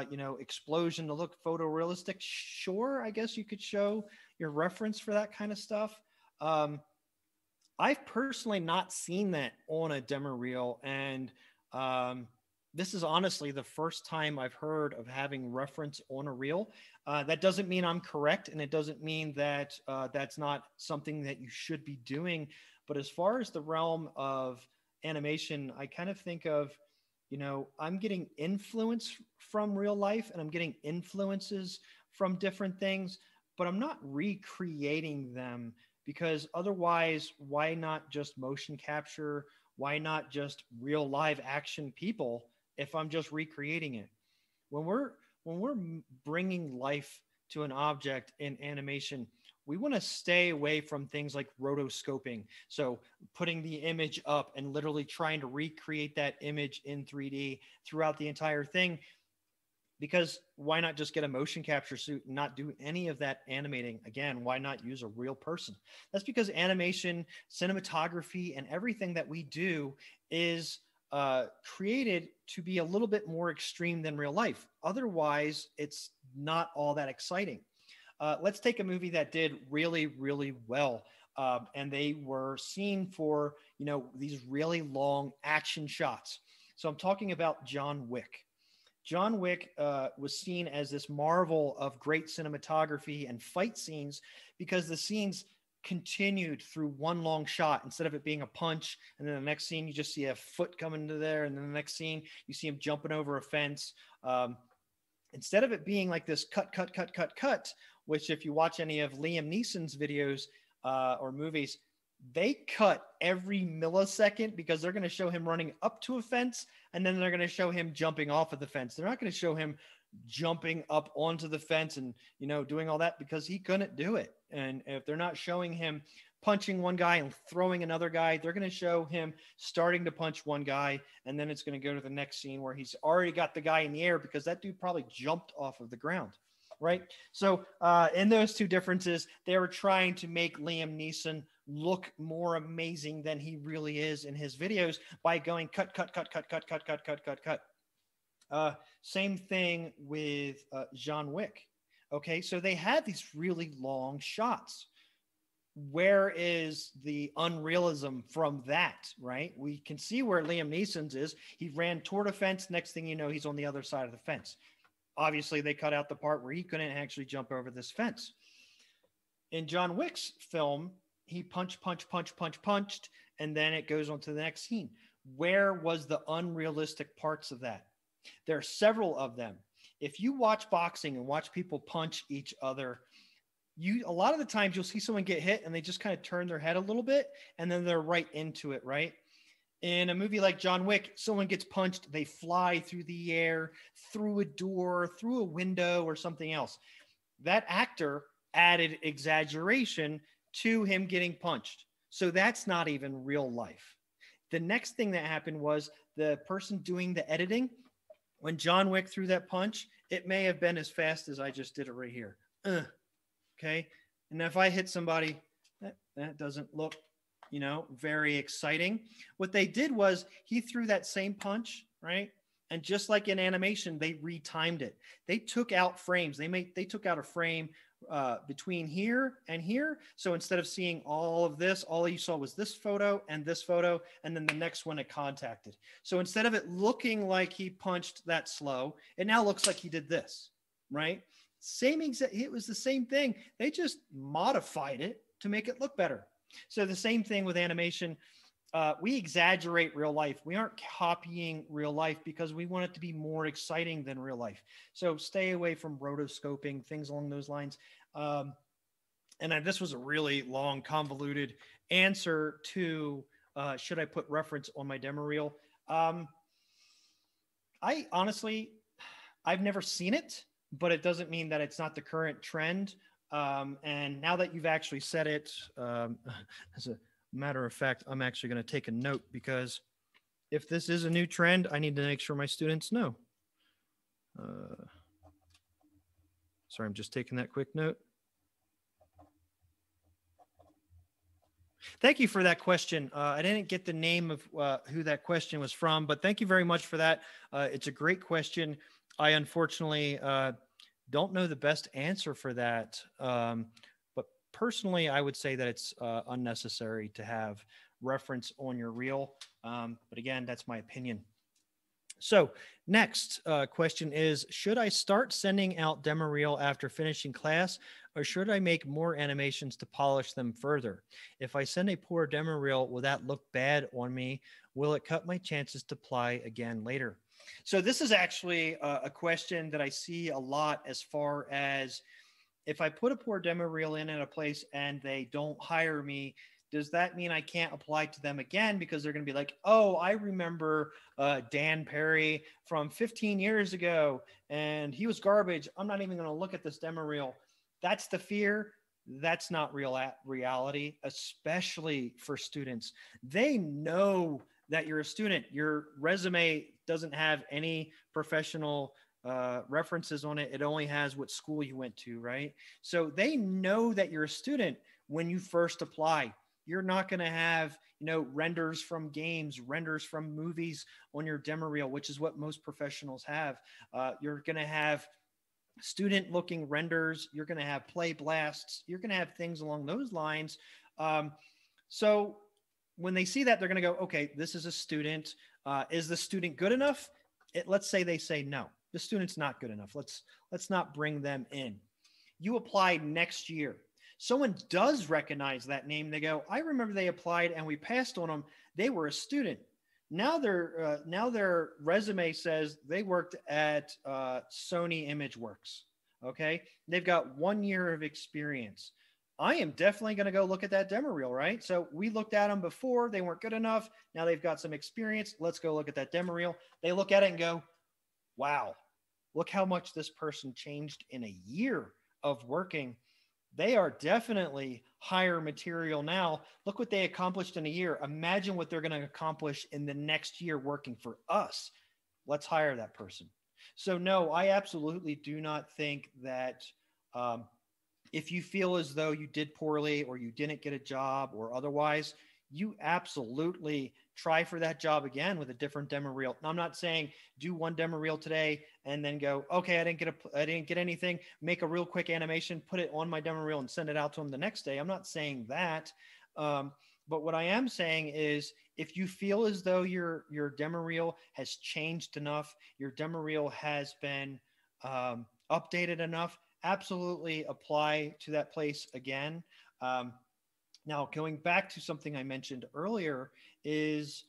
you know, explosion to look photorealistic, sure, I guess you could show your reference for that kind of stuff. I've personally not seen that on a demo reel, and this is honestly the first time I've heard of having reference on a reel. That doesn't mean I'm correct, and it doesn't mean that that's not something that you should be doing. But as far as the realm of animation, I kind of think of, you know, I'm getting influence from real life, and I'm getting influences from different things, but I'm not recreating them. Because otherwise, why not just motion capture? Why not just real live action people if I'm just recreating it? When we're bringing life to an object in animation, we want to stay away from things like rotoscoping. So putting the image up and literally trying to recreate that image in 3D throughout the entire thing. Because why not just get a motion capture suit and not do any of that animating? Again, why not use a real person? That's because animation, cinematography, and everything that we do is created to be a little bit more extreme than real life. Otherwise, it's not all that exciting. Let's take a movie that did really, really well. and they were seen for, you know, these really long action shots. So I'm talking about John Wick. John Wick was seen as this marvel of great cinematography and fight scenes because the scenes continued through one long shot instead of it being a punch. And then the next scene, you just see a foot coming into there. And then the next scene, you see him jumping over a fence. Instead of it being like this cut, which if you watch any of Liam Neeson's videos or movies, they cut every millisecond because they're going to show him running up to a fence and then they're going to show him jumping off of the fence. They're not going to show him jumping up onto the fence and, you know, doing all that because he couldn't do it. And if they're not showing him punching one guy and throwing another guy, they're going to show him starting to punch one guy. And then it's going to go to the next scene where he's already got the guy in the air because that dude probably jumped off of the ground. Right. So in those two differences, they were trying to make Liam Neeson look more amazing than he really is in his videos by going cut. Same thing with John Wick. Okay. So they had these really long shots. Where is the unrealism from that, right? We can see where Liam Neeson's is. He ran toward a fence. Next thing you know, he's on the other side of the fence. Obviously, they cut out the part where he couldn't actually jump over this fence. In John Wick's film, he punched, and then it goes on to the next scene. Where was the unrealistic parts of that? There are several of them. If you watch boxing and watch people punch each other, a lot of the times you'll see someone get hit and they just kind of turn their head a little bit and then they're right into it, right? In a movie like John Wick, someone gets punched, they fly through the air, through a door, through a window, or something else. That actor added exaggeration to him getting punched. So that's not even real life. The next thing that happened was the person doing the editing, when John Wick threw that punch, it may have been as fast as I just did it right here. Okay. And if I hit somebody, that doesn't look, you know, very exciting. What they did was he threw that same punch, right? And just like in animation, they retimed it. They took out frames. They took out a frame between here and here. So instead of seeing all of this, all you saw was this photo, and then the next one it contacted. So instead of it looking like he punched that slow, it now looks like he did this, right? It was the same thing. They just modified it to make it look better. So the same thing with animation. We exaggerate real life. We aren't copying real life because we want it to be more exciting than real life. So stay away from rotoscoping, things along those lines. This was a really long, convoluted answer to should I put reference on my demo reel? I've never seen it, but it doesn't mean that it's not the current trend. And now that you've actually said it, as a matter of fact, I'm actually going to take a note because if this is a new trend, I need to make sure my students know. Sorry, I'm just taking that quick note. Thank you for that question. I didn't get the name of who that question was from, but thank you very much for that. It's a great question. I unfortunately don't know the best answer for that. But personally, I would say that it's unnecessary to have reference on your reel. But again, that's my opinion. So next question is, should I start sending out demo reel after finishing class, or should I make more animations to polish them further? If I send a poor demo reel, will that look bad on me? Will it cut my chances to apply again later? So this is actually a question that I see a lot as far as if I put a poor demo reel in a place and they don't hire me, does that mean I can't apply to them again? Because they're going to be like, oh, I remember Dan Perry from 15 years ago and he was garbage. I'm not even going to look at this demo reel. That's the fear. That's not reality, especially for students. They know that you're a student. Your resume doesn't have any professional references on it. It only has what school you went to, right? So they know that you're a student when you first apply. You're not going to have, renders from games, renders from movies on your demo reel, which is what most professionals have. You're going to have student looking renders. You're going to have play blasts. You're going to have things along those lines So when they see that, they're going to go, okay, this is a student. Is the student good enough? Let's say they say no, the student's not good enough. Let's not bring them in. You apply next year. Someone does recognize that name. They go, I remember they applied and we passed on them. They were a student. Now their resume says they worked at Sony ImageWorks. Okay, they've got 1 year of experience. I am definitely going to go look at that demo reel, right? So we looked at them before, they weren't good enough. Now they've got some experience. Let's go look at that demo reel. They look at it and go, wow, look how much this person changed in a year of working. They are definitely higher material now. Look what they accomplished in a year. Imagine what they're going to accomplish in the next year working for us. Let's hire that person. So no, I absolutely do not think that if you feel as though you did poorly or you didn't get a job or otherwise, you absolutely try for that job again with a different demo reel. Now, I'm not saying do one demo reel today and then go, okay, I didn't get anything, make a real quick animation, put it on my demo reel and send it out to them the next day. I'm not saying that. But what I am saying is if you feel as though your demo reel has changed enough, your demo reel has been updated enough, absolutely apply to that place again. Now, going back to something I mentioned earlier is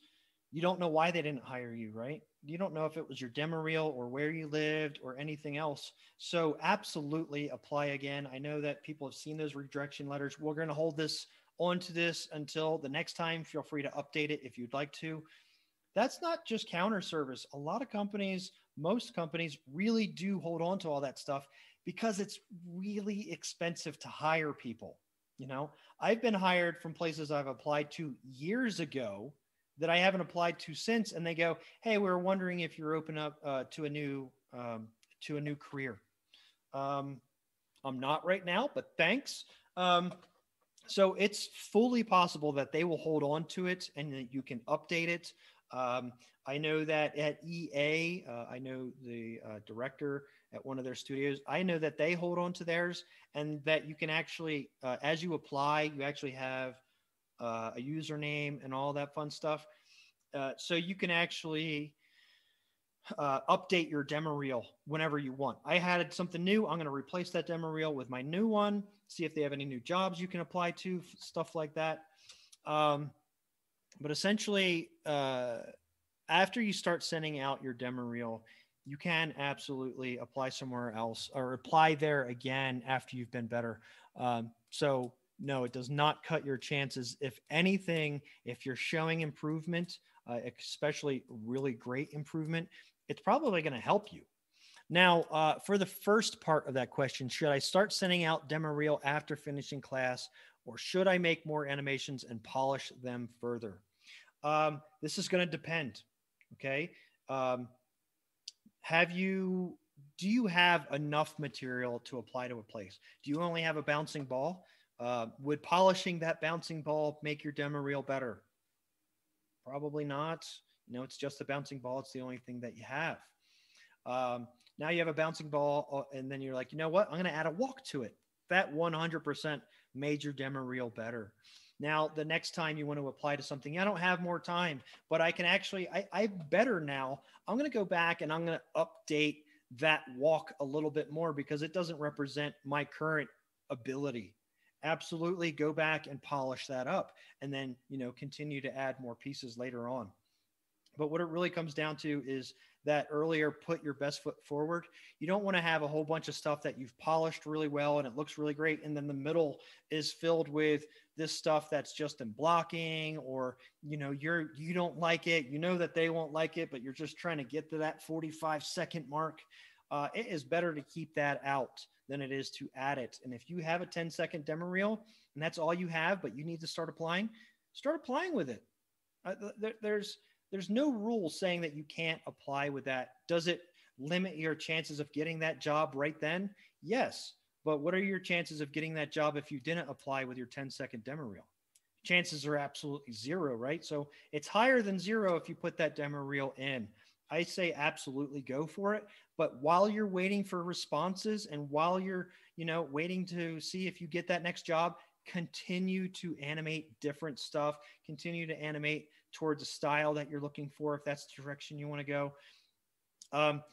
you don't know why they didn't hire you, right? You don't know if it was your demo reel or where you lived or anything else. So absolutely apply again. I know that people have seen those rejection letters. We're going to hold this onto this until the next time. Feel free to update it if you'd like to. That's not just counter service. A lot of companies, most companies really do hold on to all that stuff because it's really expensive to hire people. You know, I've been hired from places I've applied to years ago that I haven't applied to since, and they go, "Hey, we were wondering if you're open up to a new career." I'm not right now, but thanks. So it's fully possible that they will hold on to it and that you can update it. I know that at EA, I know the director at one of their studios. I know that they hold on to theirs and that you can actually, as you apply, you actually have a username and all that fun stuff. So you can actually update your demo reel whenever you want. I had something new. I'm going to replace that demo reel with my new one, see if they have any new jobs you can apply to, stuff like that. But essentially, after you start sending out your demo reel, you can absolutely apply somewhere else or apply there again after you've been better. So no, it does not cut your chances. If anything, if you're showing improvement, especially really great improvement, it's probably going to help you. Now, for the first part of that question, should I start sending out demo reel after finishing class, or should I make more animations and polish them further? This is going to depend. Okay. Do you have enough material to apply to a place? Do you only have a bouncing ball? Would polishing that bouncing ball make your demo reel better? Probably not. You know, it's just a bouncing ball. It's the only thing that you have. Now you have a bouncing ball and then you're like, you know what? I'm going to add a walk to it. That 100% made your demo reel better. Now, the next time you want to apply to something, I don't have more time, but I can actually, I better now. I'm going to go back and I'm going to update that walk a little bit more because it doesn't represent my current ability. Absolutely go back and polish that up and then, you know, continue to add more pieces later on. But what it really comes down to is that earlier, put your best foot forward. You don't want to have a whole bunch of stuff that you've polished really well and it looks really great. And then the middle is filled with this stuff that's just in blocking, or, you know, you don't like it. You know that they won't like it, but you're just trying to get to that 45-second mark. It is better to keep that out than it is to add it. And if you have a 10-second demo reel and that's all you have, but you need to start applying with it. There's no rule saying that you can't apply with that. Does it limit your chances of getting that job right then? Yes. But what are your chances of getting that job if you didn't apply with your 10-second demo reel? Chances are absolutely zero, right? So it's higher than zero if you put that demo reel in. I say absolutely go for it. But while you're waiting for responses and while you're, you know, waiting to see if you get that next job, continue to animate different stuff, continue to animate towards a style that you're looking for, if that's the direction you want to go. Um,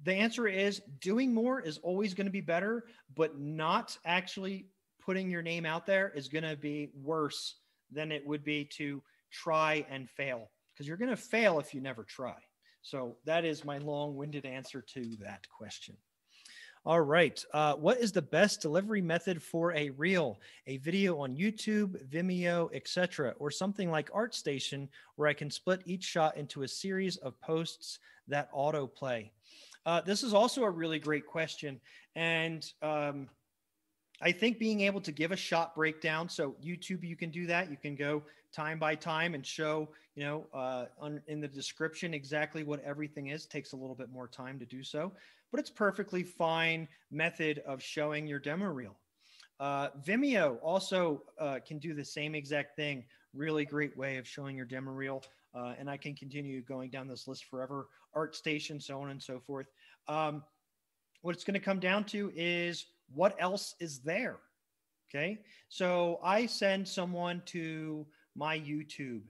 the answer is doing more is always going to be better, but not actually putting your name out there is going to be worse than it would be to try and fail, because you're going to fail if you never try. So that is my long-winded answer to that question. All right. What is the best delivery method for a reel? A video on YouTube, Vimeo, etc., or something like ArtStation where I can split each shot into a series of posts that autoplay? This is also a really great question. And I think being able to give a shot breakdown. So YouTube, you can do that. You can go time by time and show, in the description exactly what everything is. It takes a little bit more time to do so, but it's perfectly fine method of showing your demo reel. Vimeo also can do the same exact thing. Really great way of showing your demo reel. And I can continue going down this list forever. ArtStation, so on and so forth. What it's going to come down to is what else is there. Okay. So I send someone to my YouTube,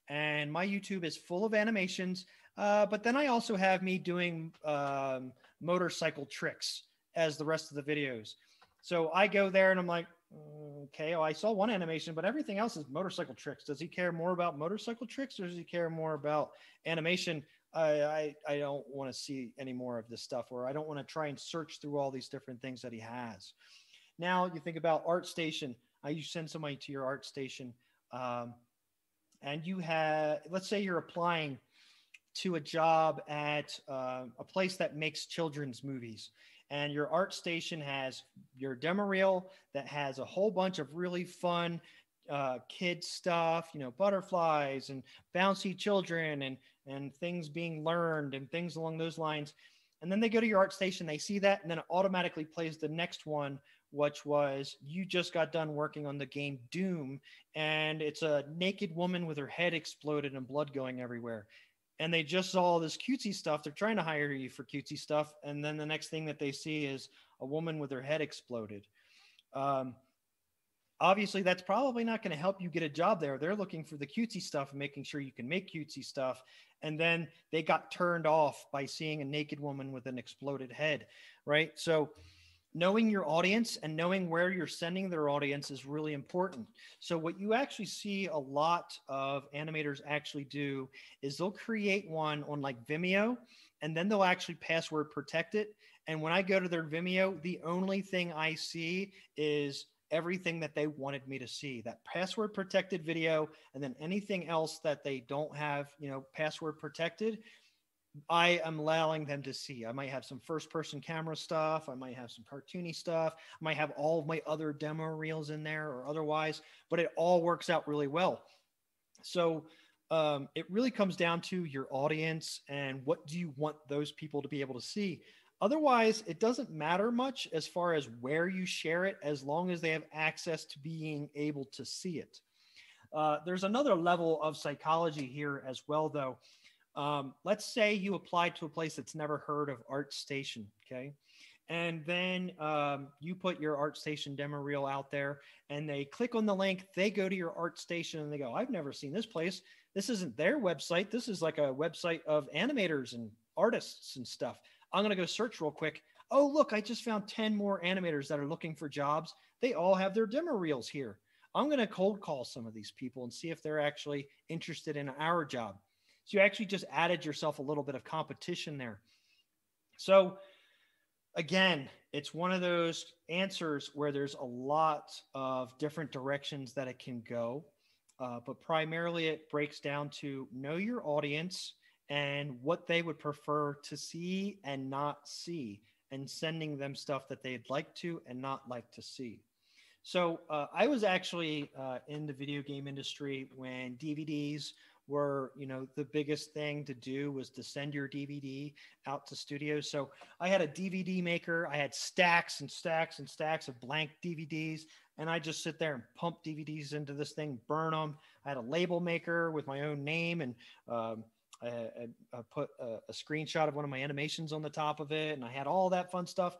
and my YouTube is full of animations. But then I also have me doing motorcycle tricks as the rest of the videos. So I go there and I'm like, okay, I saw one animation, but everything else is motorcycle tricks. Does he care more about motorcycle tricks, or does he care more about animation? I don't want to see any more of this stuff, or I don't want to try and search through all these different things that he has. Now you think about ArtStation. You send somebody to your ArtStation, and you have, let's say you're applying to a job at a place that makes children's movies, and your ArtStation has your demo reel that has a whole bunch of really fun kid stuff, butterflies and bouncy children and things being learned and things along those lines. And then they go to your ArtStation, they see that, and then it automatically plays the next one, which was you just got done working on the game Doom, and it's a naked woman with her head exploded and blood going everywhere. And they just saw all this cutesy stuff. They're trying to hire you for cutesy stuff. And then the next thing that they see is a woman with her head exploded. Obviously, that's probably not going to help you get a job there. They're looking for the cutesy stuff and making sure you can make cutesy stuff. And then they got turned off by seeing a naked woman with an exploded head, right? So knowing your audience and knowing where you're sending their audience is really important. So what you actually see a lot of animators actually do is they'll create one on like Vimeo, and then they'll actually password protect it. And when I go to their Vimeo, the only thing I see is everything that they wanted me to see, that password protected video. And then anything else that they don't have, password protected, I am allowing them to see. I might have some first person camera stuff. I might have some cartoony stuff. I might have all of my other demo reels in there or otherwise, but it all works out really well. So it really comes down to your audience and what do you want those people to be able to see. Otherwise, it doesn't matter much as far as where you share it, as long as they have access to being able to see it. There's another level of psychology here as well, though. Let's say you apply to a place that's never heard of ArtStation, okay? And then you put your ArtStation demo reel out there, and they click on the link, they go to your ArtStation, and they go, I've never seen this place. This isn't their website. This is like a website of animators and artists and stuff. I'm going to go search real quick. Oh, look, I just found 10 more animators that are looking for jobs. They all have their demo reels here. I'm going to cold call some of these people and see if they're actually interested in our job. So you actually just added yourself a little bit of competition there. So again, it's one of those answers where there's a lot of different directions that it can go. But primarily it breaks down to know your audience and what they would prefer to see and not see, and sending them stuff that they'd like to and not like to see. So I was actually in the video game industry when DVDs were, the biggest thing to do was to send your DVD out to studios. So I had a DVD maker. I had stacks and stacks and stacks of blank DVDs, and I just sit there and pump DVDs into this thing, burn them. I had a label maker with my own name, and I put a screenshot of one of my animations on the top of it, and I had all that fun stuff.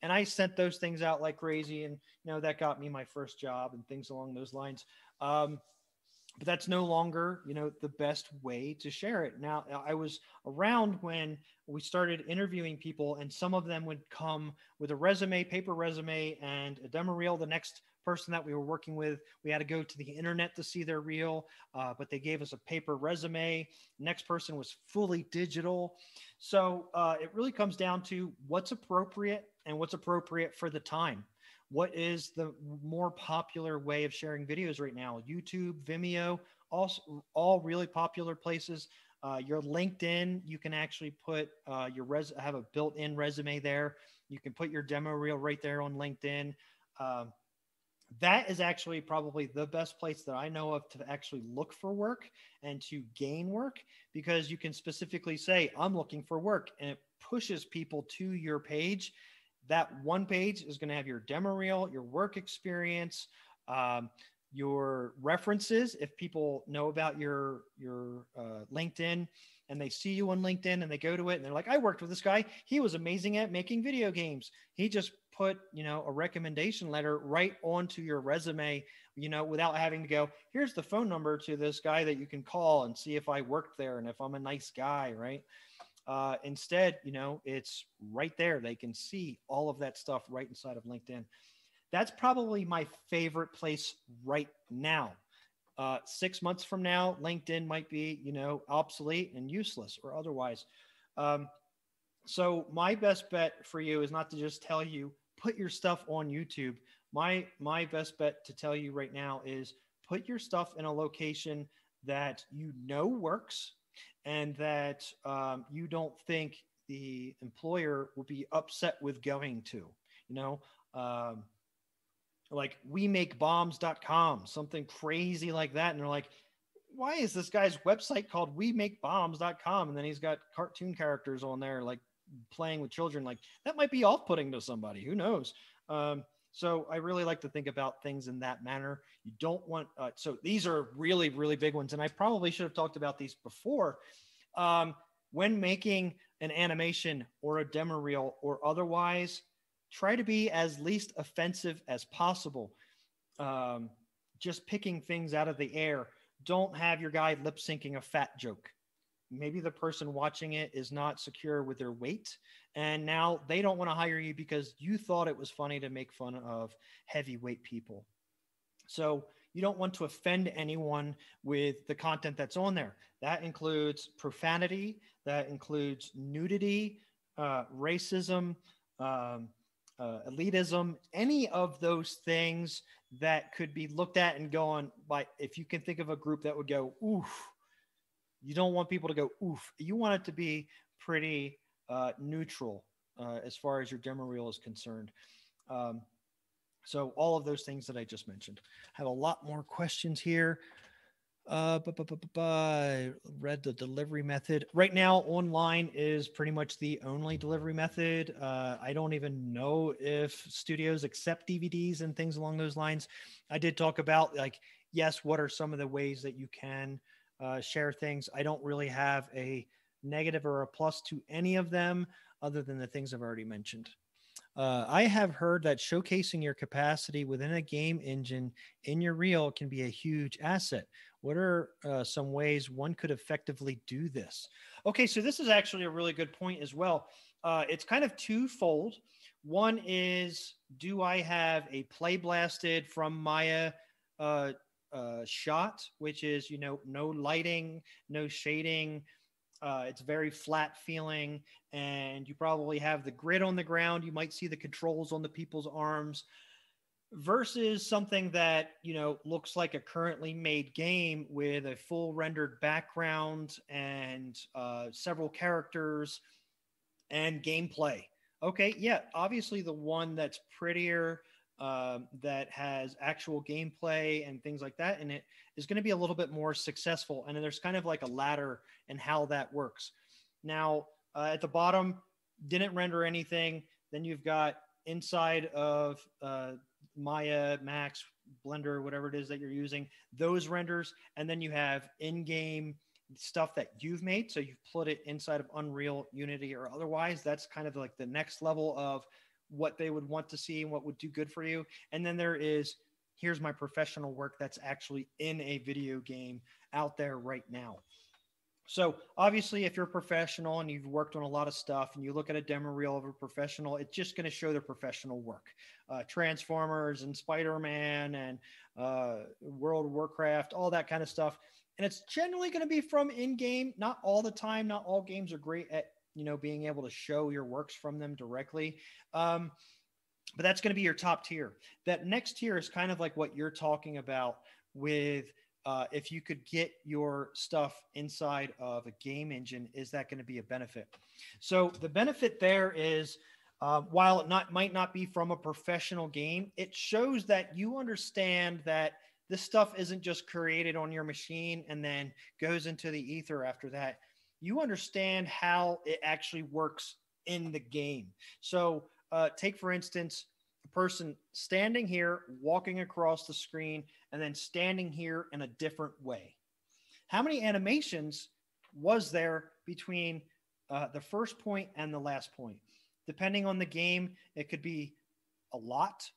And I sent those things out like crazy. And, that got me my first job and things along those lines. But that's no longer, the best way to share it. Now, I was around when we started interviewing people, and some of them would come with a resume, paper resume, and a demo reel. The next person that we were working with, we had to go to the internet to see their reel, but they gave us a paper resume. Next person was fully digital. So it really comes down to what's appropriate and what's appropriate for the time. What is the more popular way of sharing videos right now? YouTube, Vimeo, all really popular places. Your LinkedIn, you can actually put have a built-in resume there. You can put your demo reel right there on LinkedIn. That is actually probably the best place that I know of to actually look for work and to gain work, because you can specifically say, I'm looking for work, and it pushes people to your page. That one page is going to have your demo reel, your work experience, your references. If people know about your LinkedIn and they see you on LinkedIn and they go to it and they're like, I worked with this guy. He was amazing at making video games. He just put, a recommendation letter right onto your resume, without having to go, here's the phone number to this guy that you can call and see if I worked there and if I'm a nice guy, right? Instead, it's right there. They can see all of that stuff right inside of LinkedIn. That's probably my favorite place right now. 6 months from now, LinkedIn might be, obsolete and useless or otherwise. So my best bet for you is not to just tell you, put your stuff on YouTube. My best bet to tell you right now is put your stuff in a location that works, and that you don't think the employer will be upset with going to, like wemakebombs.com, something crazy like that. And they're like, why is this guy's website called wemakebombs.com? And then he's got cartoon characters on there, like playing with children. Like, that might be off-putting to somebody, who knows? So I really like to think about things in that manner. You don't want, so these are really, really big ones. And I probably should have talked about these before. When making an animation or a demo reel or otherwise, try to be as least offensive as possible. Just picking things out of the air. Don't have your guy lip syncing a fat joke. Maybe the person watching it is not secure with their weight, and now they don't want to hire you because you thought it was funny to make fun of heavyweight people. So you don't want to offend anyone with the content that's on there. That includes profanity, that includes nudity, racism, elitism, any of those things that could be looked at and gone by. If you can think of a group that would go, oof, you don't want people to go, oof. You want it to be pretty neutral as far as your demo reel is concerned. So all of those things that I just mentioned. I have a lot more questions here. Read the delivery method. Right now, online is pretty much the only delivery method. I don't even know if studios accept DVDs and things along those lines. I did talk about, like, yes, what are some of the ways that you can share things. I don't really have a negative or a plus to any of them other than the things I've already mentioned. I have heard that showcasing your capacity within a game engine in your reel can be a huge asset. What are some ways one could effectively do this? Okay, so this is actually a really good point as well. It's kind of twofold. One is, do I have a play blasted from Maya shot, which is, no lighting, no shading. It's very flat feeling, and you probably have the grid on the ground. You might see the controls on the people's arms, versus something that, looks like a currently made game with a full rendered background and several characters and gameplay. Okay, yeah, obviously the one that's prettier, that has actual gameplay and things like that in it, is going to be a little bit more successful. And there's kind of like a ladder in how that works. Now, at the bottom, didn't render anything. Then you've got inside of Maya, Max, Blender, whatever it is that you're using, those renders. And then you have in-game stuff that you've made. So you've put it inside of Unreal, Unity, or otherwise. That's kind of like the next level of what they would want to see and what would do good for you. And then there is, here's my professional work that's actually in a video game out there right now. So obviously, if you're a professional and you've worked on a lot of stuff and you look at a demo reel of a professional, it's just going to show their professional work. Transformers and Spider-Man and World of Warcraft, all that kind of stuff. And it's generally going to be from in-game, not all the time. Not all games are great at, being able to show your works from them directly. But that's going to be your top tier. That next tier is kind of like what you're talking about with if you could get your stuff inside of a game engine, is that going to be a benefit? So the benefit there is, while it might not be from a professional game, it shows that you understand that this stuff isn't just created on your machine and then goes into the ether after that. You understand how it actually works in the game. So take, for instance, a person standing here, walking across the screen, and then standing here in a different way. How many animations was there between the first point and the last point? Depending on the game, it could be a lot,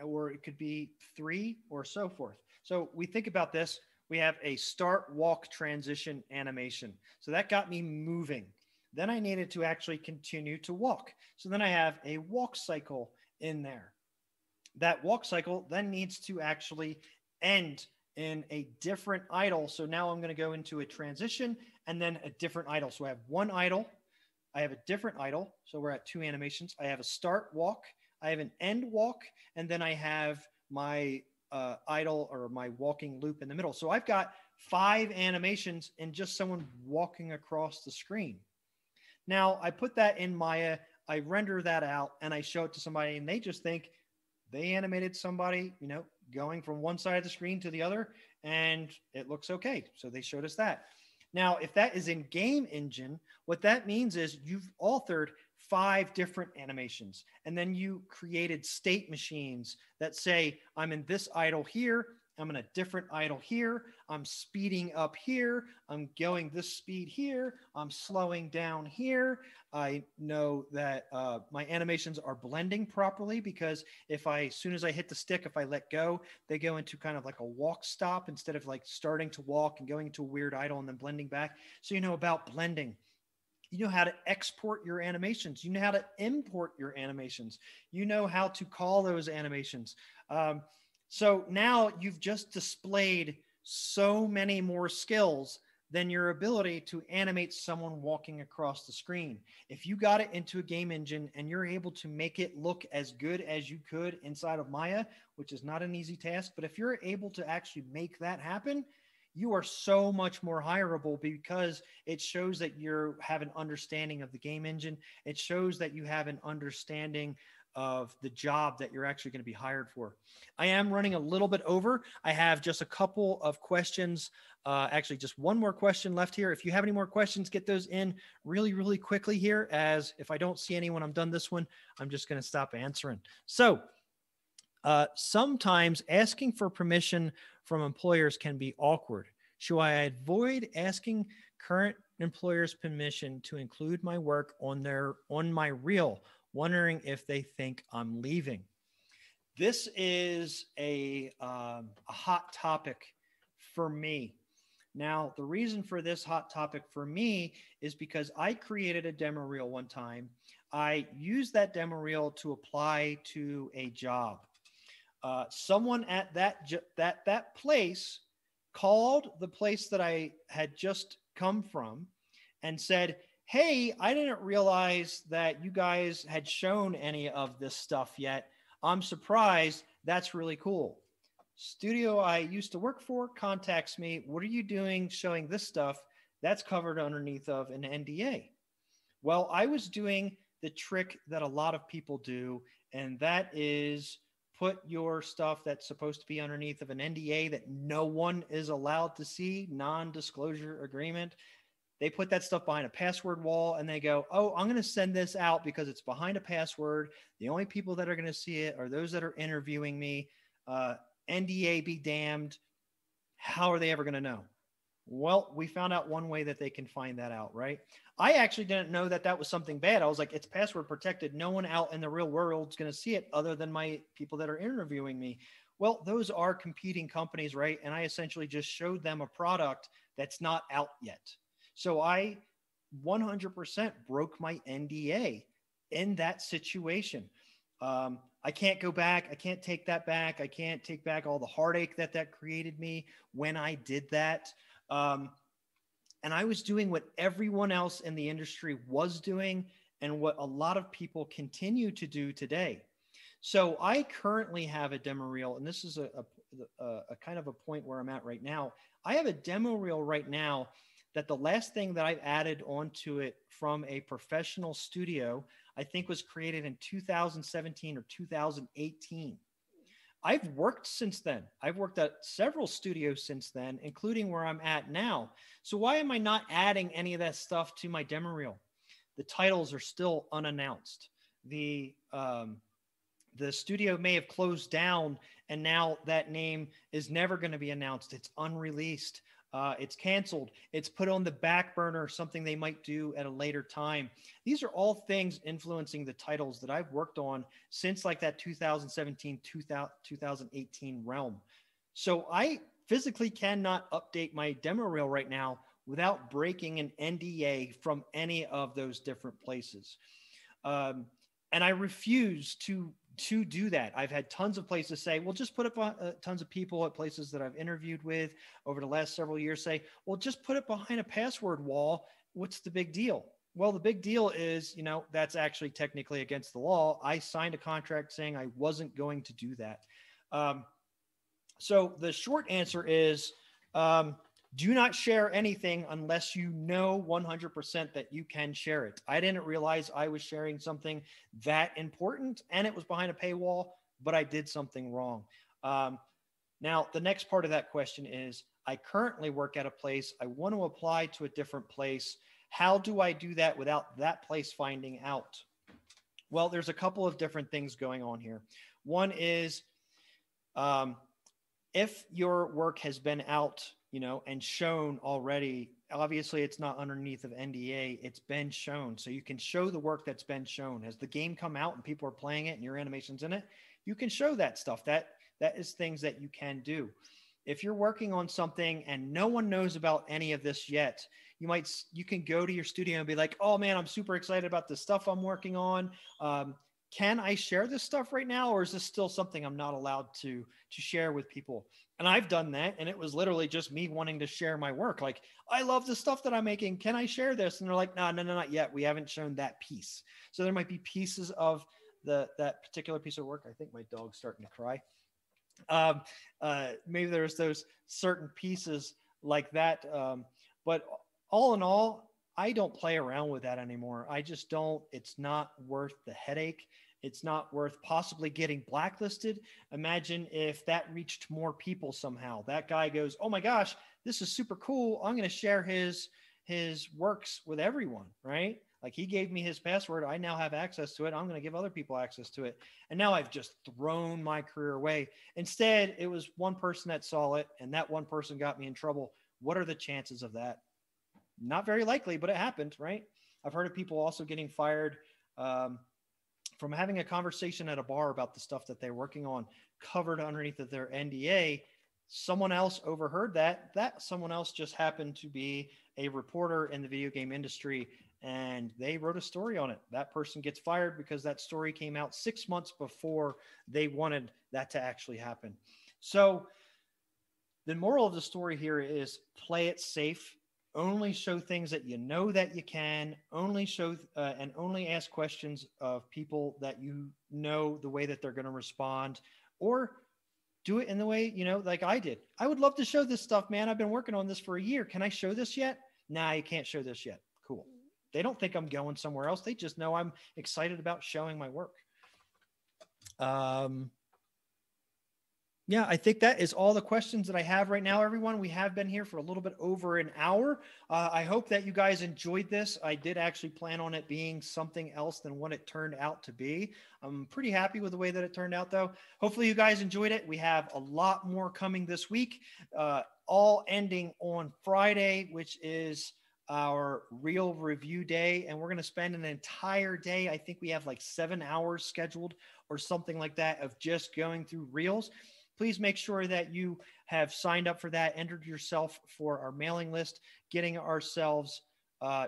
or it could be 3 or so forth. So we think about this. We have a start, walk, transition animation. So that got me moving. Then I needed to actually continue to walk. So then I have a walk cycle in there. That walk cycle then needs to actually end in a different idle. So now I'm going to go into a transition and then a different idle. So I have one idle. I have a different idle. So we're at 2 animations. I have a start walk. I have an end walk. And then I have my idle or my walking loop in the middle. So I've got 5 animations in just someone walking across the screen. Now I put that in Maya, I render that out, and I show it to somebody, and they just think they animated somebody, going from one side of the screen to the other, and it looks okay. So they showed us that. Now, if that is in game engine, what that means is you've authored 5 different animations, and then you created state machines that say, I'm in this idle here, I'm in a different idle here, I'm speeding up here, I'm going this speed here, I'm slowing down here. I know that my animations are blending properly, because as soon as I hit the stick, if I let go, they go into kind of like a walk stop instead of like starting to walk and going into a weird idle and then blending back. So you know about blending. You know how to export your animations. You know how to import your animations. You know how to call those animations. So now you've just displayed so many more skills than your ability to animate someone walking across the screen. If you got it into a game engine and you're able to make it look as good as you could inside of Maya, which is not an easy task, but if you're able to actually make that happen, you are so much more hireable, because it shows that you have an understanding of the game engine. It shows that you have an understanding of the job that you're actually going to be hired for. I am running a little bit over. I have just a couple of questions. Actually, just one more question left here. If you have any more questions, get those in really, really quickly here, as if I don't see anyone, I'm done this one, I'm just going to stop answering. So sometimes asking for permission from employers can be awkward. Should I avoid asking current employers permission to include my work on my reel, wondering if they think I'm leaving? This is a hot topic for me. Now, the reason for this hot topic for me is because I created a demo reel one time. I used that demo reel to apply to a job. Someone at that place called the place that I had just come from and said, hey, I didn't realize that you guys had shown any of this stuff yet. I'm surprised. That's really cool. Studio I used to work for contacts me. What are you doing showing this stuff? That's covered underneath of an NDA. Well, I was doing the trick that a lot of people do, and that is put your stuff that's supposed to be underneath of an NDA that no one is allowed to see, non-disclosure agreement. They put that stuff behind a password wall, and they go, oh, I'm going to send this out because it's behind a password. The only people that are going to see it are those that are interviewing me. NDA be damned. How are they ever going to know? Well, we found out one way that they can find that out, right? I actually didn't know that that was something bad. I was like, it's password protected. No one out in the real world is going to see it other than my people that are interviewing me. Well, those are competing companies, right? And I essentially just showed them a product that's not out yet. So I 100% broke my NDA in that situation. I can't go back. I can't take that back. I can't take back all the heartache that that created me when I did that. Um, and I was doing what everyone else in the industry was doing and what a lot of people continue to do today. So I currently have a demo reel, and this is a kind of a point where I'm at right now. I have a demo reel right now that the last thing that I've added onto it from a professional studio, I think was created in 2017 or 2018. I've worked since then. I've worked at several studios since then, including where I'm at now. So why am I not adding any of that stuff to my demo reel? The titles are still unannounced. The studio may have closed down, and now that name is never going to be announced. It's unreleased. It's canceled. It's put on the back burner, something they might do at a later time. These are all things influencing the titles that I've worked on since like that 2017, 2018 realm. So I physically cannot update my demo reel right now without breaking an NDA from any of those different places. And I refuse to do that. I've had tons of places say, well, just put up tons of people at places that I've interviewed with over the last several years say, well, just put it behind a password wall. What's the big deal? Well, the big deal is, you know, that's actually technically against the law. I signed a contract saying I wasn't going to do that. So the short answer is, do not share anything unless you know 100% that you can share it. I didn't realize I was sharing something that important and it was behind a paywall, but I did something wrong. Now, the next part of that question is, I currently work at a place. I want to apply to a different place. How do I do that without that place finding out? Well, there's a couple of different things going on here. One is, if your work has been out, you know, and shown already, obviously it's not underneath of NDA, it's been shown. So you can show the work that's been shown. Has the game come out and people are playing it and your animation's in it, you can show that stuff. That is things that you can do. If you're working on something and no one knows about any of this yet, you can go to your studio and be like, oh man, I'm super excited about the stuff I'm working on. Can I share this stuff right now? Or is this still something I'm not allowed to share with people? And I've done that. And it was literally just me wanting to share my work. Like, I love the stuff that I'm making. Can I share this? And they're like, no, not yet. We haven't shown that piece. So there might be pieces of that particular piece of work. I think my dog's starting to cry. Maybe there's those certain pieces like that. But all in all, I don't play around with that anymore. I just don't. It's not worth the headache. It's not worth possibly getting blacklisted. Imagine if that reached more people somehow. That guy goes, oh my gosh, this is super cool. I'm going to share his works with everyone, right? Like, he gave me his password. I now have access to it. I'm going to give other people access to it. And now I've just thrown my career away. Instead, it was one person that saw it, and that one person got me in trouble. What are the chances of that? Not very likely, but it happened, right? I've heard of people also getting fired from having a conversation at a bar about the stuff that they're working on covered underneath of their NDA. Someone else overheard that. That someone else just happened to be a reporter in the video game industry, and they wrote a story on it. That person gets fired because that story came out 6 months before they wanted that to actually happen. So the moral of the story here is, play it safe. Only show things that you know that you can. Only show and only ask questions of people that you know the way that they're going to respond, or do it in the way, you know, like I did. I would love to show this stuff, man. I've been working on this for a year. Can I show this yet? Nah, you can't show this yet. Cool. They don't think I'm going somewhere else. They just know I'm excited about showing my work. Yeah, I think that is all the questions that I have right now, everyone. We have been here for a little bit over an hour. I hope that you guys enjoyed this. I did actually plan on it being something else than what it turned out to be. I'm pretty happy with the way that it turned out, though. Hopefully, you guys enjoyed it. We have a lot more coming this week, all ending on Friday, which is our reel review day. And we're going to spend an entire day. I think we have like 7 hours scheduled or something like that of just going through reels. Please make sure that you have signed up for that, entered yourself for our mailing list, getting ourselves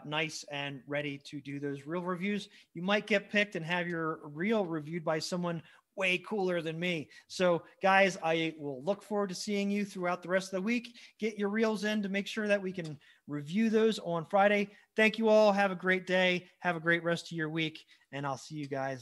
nice and ready to do those reel reviews. You might get picked and have your reel reviewed by someone way cooler than me. So, guys, I will look forward to seeing you throughout the rest of the week. Get your reels in to make sure that we can review those on Friday. Thank you all. Have a great day. Have a great rest of your week, and I'll see you guys